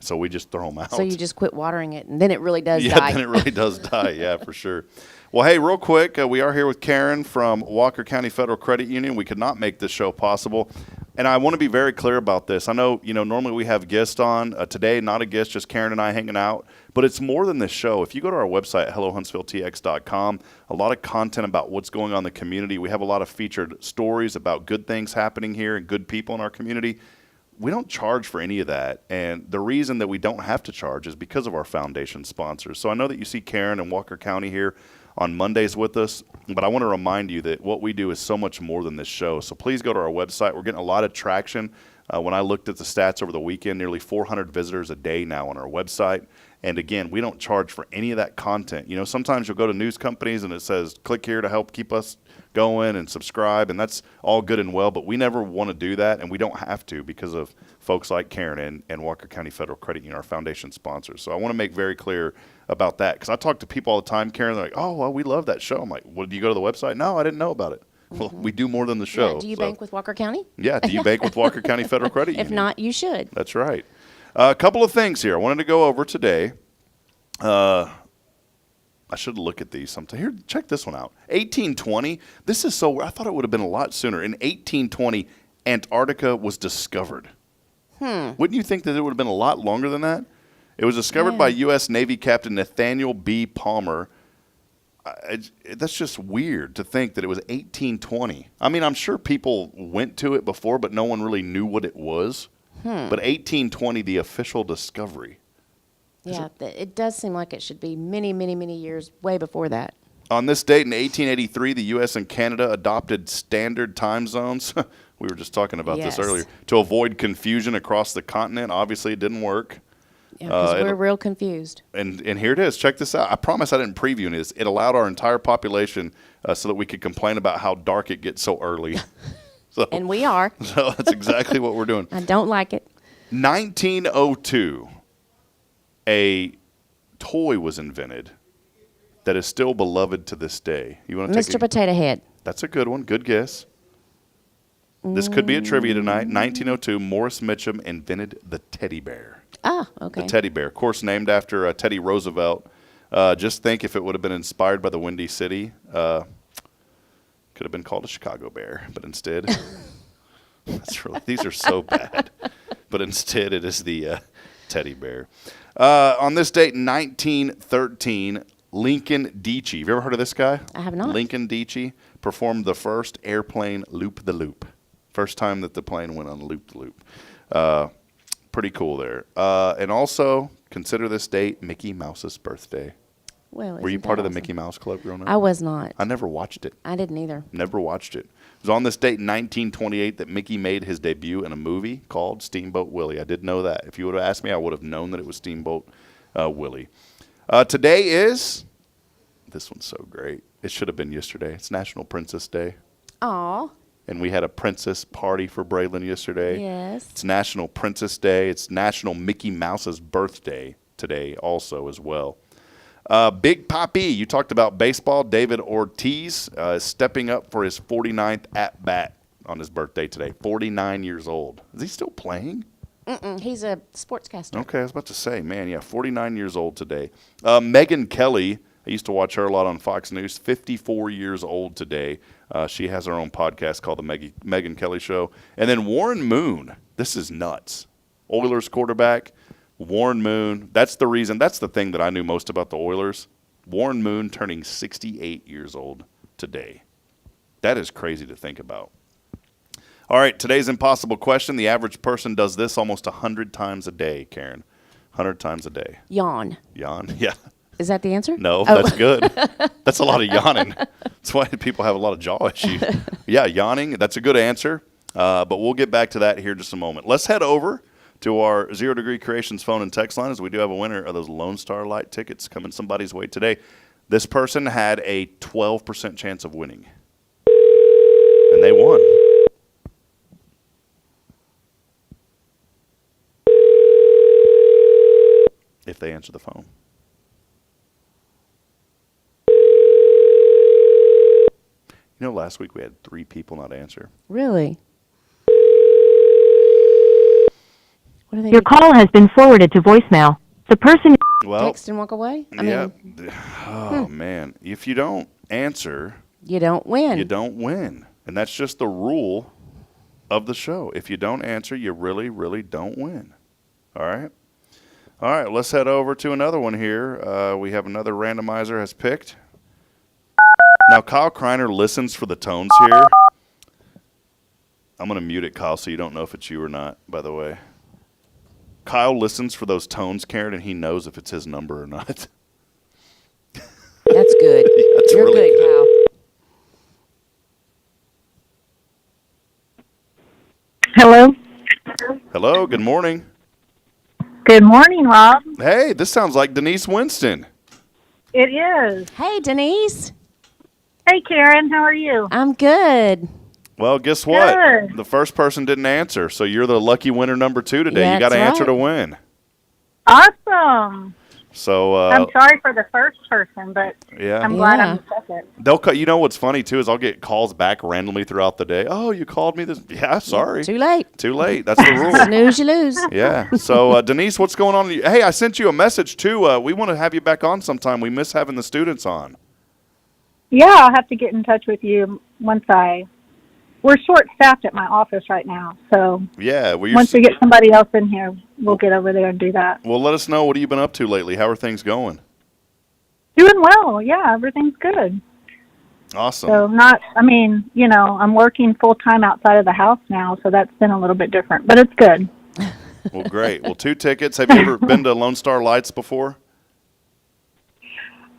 So we just throw them out. So you just quit watering it, and then it really does die. Yeah, then it really does die. Yeah, for sure. Well, hey, real quick, we are here with Karen from Walker County Federal Credit Union. We could not make this show possible. And I want to be very clear about this. I know, you know, normally we have guests on. Today, not a guest, just Karen and I hanging out. But it's more than this show. If you go to our website, hellohuntsvilletx.com, a lot of content about what's going on in the community. We have a lot of featured stories about good things happening here and good people in our community. We don't charge for any of that. And the reason that we don't have to charge is because of our foundation sponsors. So I know that you see Karen and Walker County here on Mondays with us, but I want to remind you that what we do is so much more than this show. So please go to our website. We're getting a lot of traction. When I looked at the stats over the weekend, nearly 400 visitors a day now on our website. And again, we don't charge for any of that content. You know, sometimes you'll go to news companies and it says, click here to help keep us going and subscribe, and that's all good and well, but we never want to do that, and we don't have to because of folks like Karen and Walker County Federal Credit Union, our foundation sponsors. So I want to make very clear about that because I talk to people all the time, Karen, they're like, oh, well, we love that show. I'm like, well, do you go to the website? No, I didn't know about it. Well, we do more than the show. Yeah, do you bank with Walker County? Yeah, do you bank with Walker County Federal Credit Union? If not, you should. That's right. A couple of things here I wanted to go over today. I should look at these sometime. Here, check this one out. 1820. This is so. I thought it would have been a lot sooner. In 1820, Antarctica was discovered. Wouldn't you think that it would have been a lot longer than that? It was discovered by U.S. Navy Captain Nathaniel B. Palmer. That's just weird to think that it was 1820. I mean, I'm sure people went to it before, but no one really knew what it was. But 1820, the official discovery. Yeah, it does seem like it should be many, many, many years way before that. On this date in 1883, the U.S. and Canada adopted standard time zones. We were just talking about this earlier. To avoid confusion across the continent. Obviously, it didn't work. Yeah, because we're real confused. And here it is. Check this out. I promise I didn't preview this. It allowed our entire population so that we could complain about how dark it gets so early. And we are. So that's exactly what we're doing. I don't like it. 1902. A toy was invented that is still beloved to this day. You want to Mr. Potato Head. That's a good one. Good guess. This could be a trivia tonight. 1902, Morris Mitchum invented the teddy bear. Ah, okay. The teddy bear, of course, named after Teddy Roosevelt. Just think if it would have been inspired by the Windy City, could have been called a Chicago bear, but instead, these are so bad. But instead, it is the teddy bear. On this date, 1913, Lincoln Deachy. Have you ever heard of this guy? I have not. Lincoln Deachy performed the first airplane loop-the-loop. First time that the plane went on loop-the-loop. Pretty cool there. And also, consider this date Mickey Mouse's birthday. Well, were you part of the Mickey Mouse Club growing up? I was not. I never watched it. I didn't either. Never watched it. It was on this date in 1928 that Mickey made his debut in a movie called Steamboat Willie. I did know that. If you would have asked me, I would have known that it was Steamboat Willie. Today is, this one's so great. It should have been yesterday. It's National Princess Day. Aw. And we had a princess party for Braylon yesterday. Yes. It's National Princess Day. It's National Mickey Mouse's birthday today also as well. Big Papi, you talked about baseball. David Ortiz is stepping up for his 49th at-bat on his birthday today. 49 years old. Is he still playing? He's a sportscaster. Okay, I was about to say, man, yeah, 49 years old today. Megan Kelly, I used to watch her a lot on Fox News, 54 years old today. She has her own podcast called The Megan Kelly Show. And then Warren Moon, this is nuts. Oilers quarterback, Warren Moon. That's the thing that I knew most about the Oilers. Warren Moon turning 68 years old today. That is crazy to think about. All right, today's impossible question. The average person does this almost 100 times a day, Karen. 100 times a day. Yawn. Yawn, yeah. Is that the answer? No, that's good. That's a lot of yawning. That's why people have a lot of jaw issues. Yeah, yawning, that's a good answer. But we'll get back to that here in just a moment. Let's head over to our Zero Degree Creations phone and text line, as we do have a winner of those Lone Star Light tickets coming somebody's way today. This person had a 12% chance of winning, and they won. If they answer the phone. You know, last week we had 3 people not answer. Really? What are they Your call has been forwarded to voicemail. The person... Well, text and walk away? Man. If you don't answer... You don't win. You don't win. And that's just the rule of the show. If you don't answer, you really, really don't win. All right? All right, let's head over to another one here. We have another randomizer has picked. Now, Kyle Kreiner listens for the tones here. I'm going to mute it, Kyle, so you don't know if it's you or not, by the way. Kyle listens for those tones, Karen, and he knows if it's his number or not. That's good. That's You're really good, Kyle. Hello. Hello, good morning. Good morning, Rob. Hey, this sounds like Denise Winston. It is. Hey, Denise. Hey, Karen. How are you? I'm good. Well, guess what? Good. The first person didn't answer, so you're the lucky winner number 2 today. Yeah, you got to that's answer right. to win. Awesome. So I'm sorry for the first person, but yeah. I'm glad I'm the second. They'll you know what's funny too is I'll get calls back randomly throughout the day. Oh, you called me this? Yeah, sorry. Too late. Too late. That's the rule. Snooze, you lose. Yeah. So Denise, what's going on? Hey, I sent you a message too. We want to have you back on sometime. We miss having the students on. Yeah, I'll have to get in touch with you once we're short-staffed at my office right now, so yeah. once we get somebody else in here, we'll get over there and do that. Well, let us know. What have you been up to lately? How are things going? Doing well. Yeah, everything's good. Awesome. So I'm working full-time outside of the house now, so that's been a little bit different, but it's good. Well, great. Well, 2 tickets. Have you ever been to Lone Star Lights before?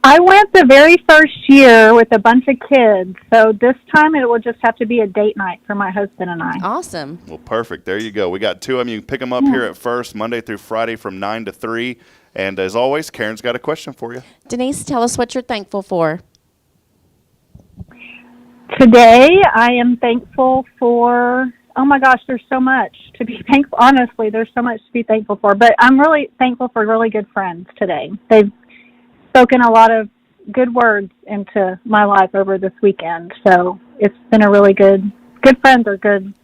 I went the very first year with a bunch of kids, so this time it will just have to be a date night for my husband and I. Awesome. Well, perfect. There you go. We got 2 of them. You can pick them up here at First, Monday through Friday from 9 to 3. And as always, Karen's got a question for you. Denise, tell us what you're thankful for. Today, I am thankful for, oh my gosh, there's so much to be thankful. Honestly, there's so much to be thankful for. But I'm really thankful for really good friends today. They've spoken a lot of good words into my life over this weekend. So it's been a really good friends are good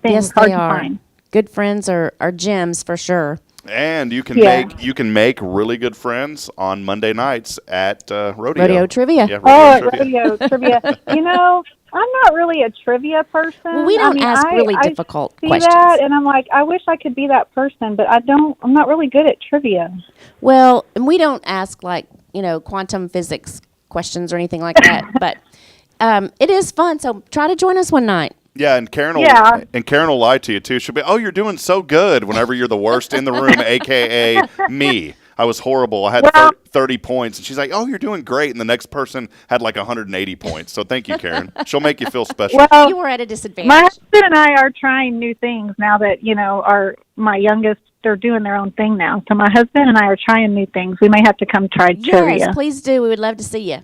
things. Yes, hard they to are. find. Good friends are gems for sure. And you can make really good friends on Monday nights at Rodeo. Rodeo Trivia. Yeah, Rodeo Trivia. I'm not really a trivia person. Well, we don't ask really difficult I see questions. that, and I'm like, I wish I could be that person, but I'm not really good at trivia. Well, and we don't ask quantum physics questions or anything like that, but it is fun. So try to join us one night. Yeah, and Karen will lie to you too. She'll be, "Oh, you're doing so good." Whenever you're the worst in the room, aka me, I was horrible. I had 30 points, and she's like, "Oh, you're doing great," and the next person had like 180 points. So thank you, Karen. She'll make you feel special. Well, you were at a disadvantage. My husband and I are trying new things now that my youngest. They're doing their own thing now. So my husband and I are trying new things. We may have to come try trivia. Yes, please do. We would love to see you.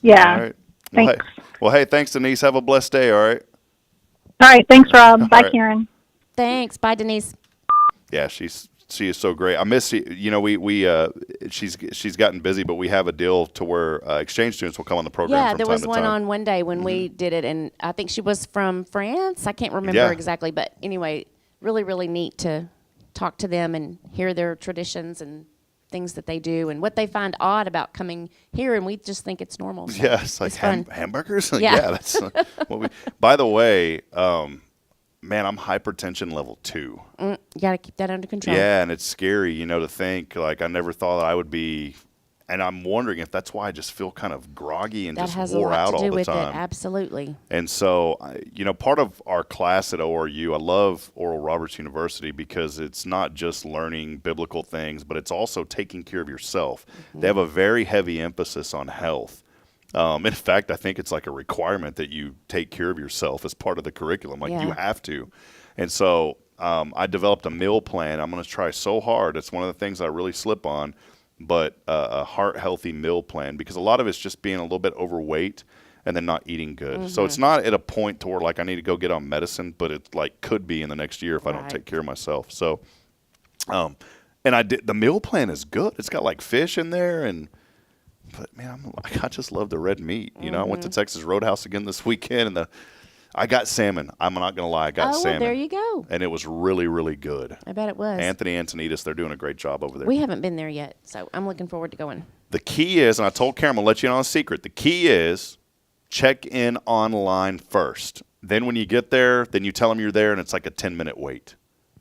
Yeah. All right. Thanks. Well, hey, thanks, Denise. Have a blessed day. All right. All right. Thanks, Rob. All Bye, right. Karen. Thanks. Bye, Denise. Yeah, she is so great. I miss she's gotten busy, but we have a deal to where exchange students will come on the program. Yeah, from there time was to one time. on one day when we did it, and I think she was from France. I can't remember exactly, but anyway, really, really neat to talk to them and hear their traditions and things that they do and what they find odd about coming here, and we just think it's normal. So yeah, it's like fun. hamburgers. Yeah. That's what we. By the way, man, I'm hypertension level 2. You got to keep that under control. Yeah, and it's scary, to think like I never thought I would be. And I'm wondering if that's why I just feel kind of groggy and that just has wore a lot out to do all the with time. It. Absolutely. And so, part of our class at ORU, I love Oral Roberts University because it's not just learning biblical things, but it's also taking care of yourself. They have a very heavy emphasis on health. In fact, I think it's like a requirement that you take care of yourself as part of the curriculum. Like you have to. And so I developed a meal plan. I'm going to try so hard. It's one of the things I really slip on. But a heart-healthy meal plan, because a lot of it's just being a little bit overweight and then not eating good. So it's not at a point to where, like, I need to go get on medicine, but it, like, could be in the next year if I don't take care of myself. So, and the meal plan is good. It's got, like, fish in there, but, man, I just love the red meat. I went to Texas Roadhouse again this weekend, and I got salmon. I'm not going to lie. I got salmon. Oh, there you go. And it was really, really good. I bet it was. Anthony Antonides, they're doing a great job over there. We haven't been there yet, so I'm looking forward to going. The key is, and I told Karen, I'm going to let you in on a secret. The key is check in online first. Then when you get there, then you tell them you're there, and it's like a 10-minute wait.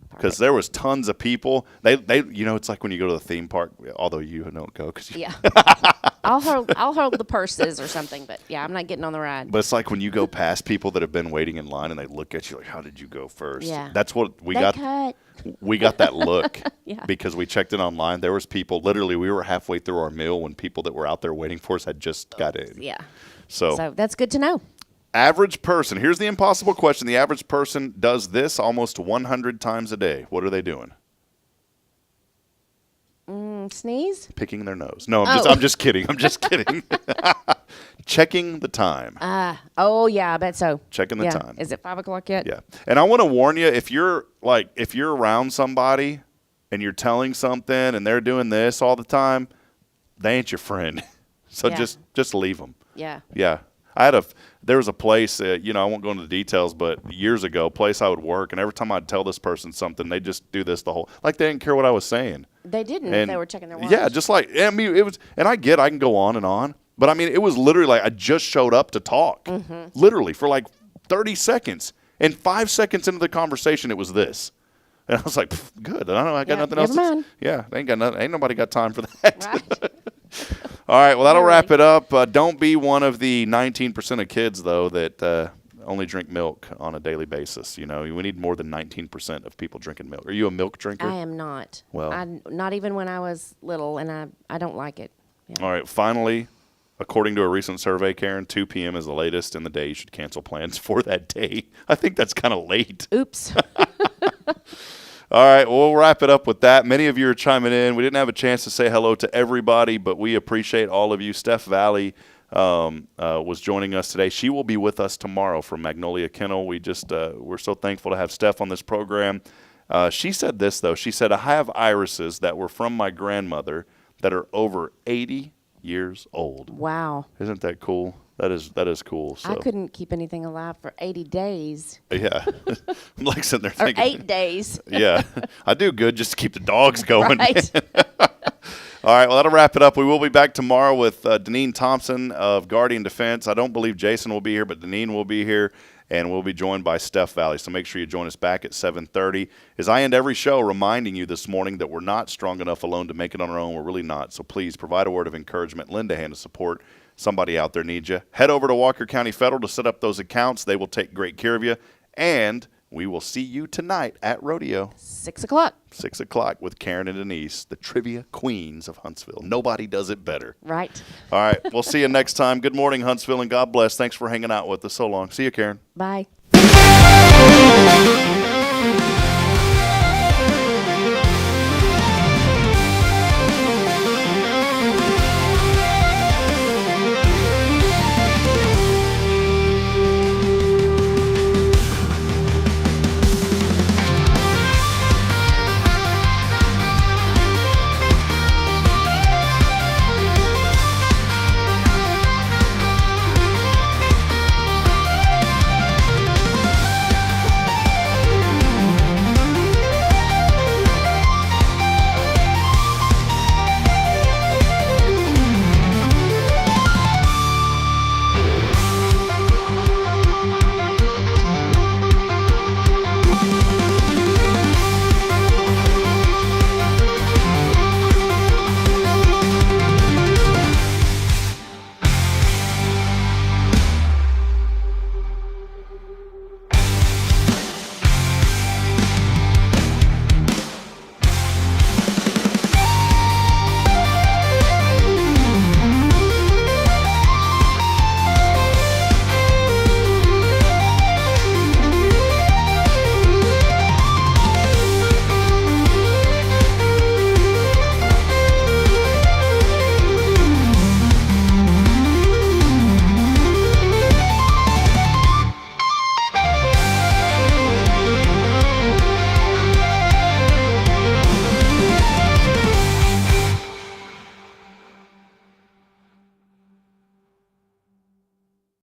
Because there was tons of people. They it's like when you go to the theme park, although you don't go. Yeah. I'll hold the purses or something, but, yeah, I'm not getting on the ride. But it's like when you go past people that have been waiting in line, and they look at you like, how did you go first? Yeah. That's what we got. We got that look because we checked in online. There was people, literally, we were halfway through our meal when people that were out there waiting for us had just got in. Yeah. So that's good to know. Average person. Here's the impossible question. The average person does this almost 100 times a day. What are they doing? Sneeze? Picking their nose. No, I'm just kidding. I'm just kidding. Checking the time. Oh, yeah, I bet so. Checking the time. Is it 5 o'clock yet? Yeah. And I want to warn you, if you're around somebody and you're telling something and they're doing this all the time, they ain't your friend. So just leave them. Yeah. Yeah. There was a place, I won't go into the details, but years ago, a place I would work, and every time I'd tell this person something, they'd just do this they didn't care what I was saying. They didn't if they were checking their watch. Yeah, just like, it was, and I can go on and on, but I mean, it was literally like I just showed up to talk, literally for like 30 seconds, and 5 seconds into the conversation, it was this. And I was like, good, I got nothing else. Never mind. Ain't nobody got time for that. Right. All right, well, that'll wrap it up. Don't be one of the 19% of kids, though, that only drink milk on a daily basis. We need more than 19% of people drinking milk. Are you a milk drinker? I am not. Well, not even when I was little, and I don't like it. Yeah. All right, finally, according to a recent survey, Karen, 2 p.m. is the latest in the day you should cancel plans for that day. I think that's kind of late. Oops. All right, we'll wrap it up with that. Many of you are chiming in. We didn't have a chance to say hello to everybody, but we appreciate all of you. Steph Valley was joining us today. She will be with us tomorrow from Magnolia Kennel. We're so thankful to have Steph on this program. She said this, though. She said, I have irises that were from my grandmother that are over 80 years old. Wow. Isn't that cool? That is cool. So. I couldn't keep anything alive for 80 days. Yeah. I'm like sitting there thinking. Or 8 days. Yeah. I do good just to keep the dogs going. Right. All right, well, that'll wrap it up. We will be back tomorrow with Deneen Thompson of Guardian Defense. I don't believe Jason will be here, but Deneen will be here, and we'll be joined by Steph Valley. So make sure you join us back at 7:30. As I end every show reminding you this morning that we're not strong enough alone to make it on our own. We're really not. So please provide a word of encouragement, lend a hand of support. Somebody out there needs you. Head over to Walker County Federal to set up those accounts. They will take great care of you. And we will see you tonight at Rodeo. 6 o'clock. 6 o'clock with Karen and Denise, the trivia queens of Huntsville. Nobody does it better. Right. All right. We'll see you next time. Good morning, Huntsville, and God bless. Thanks for hanging out with us so long. See you, Karen. Bye.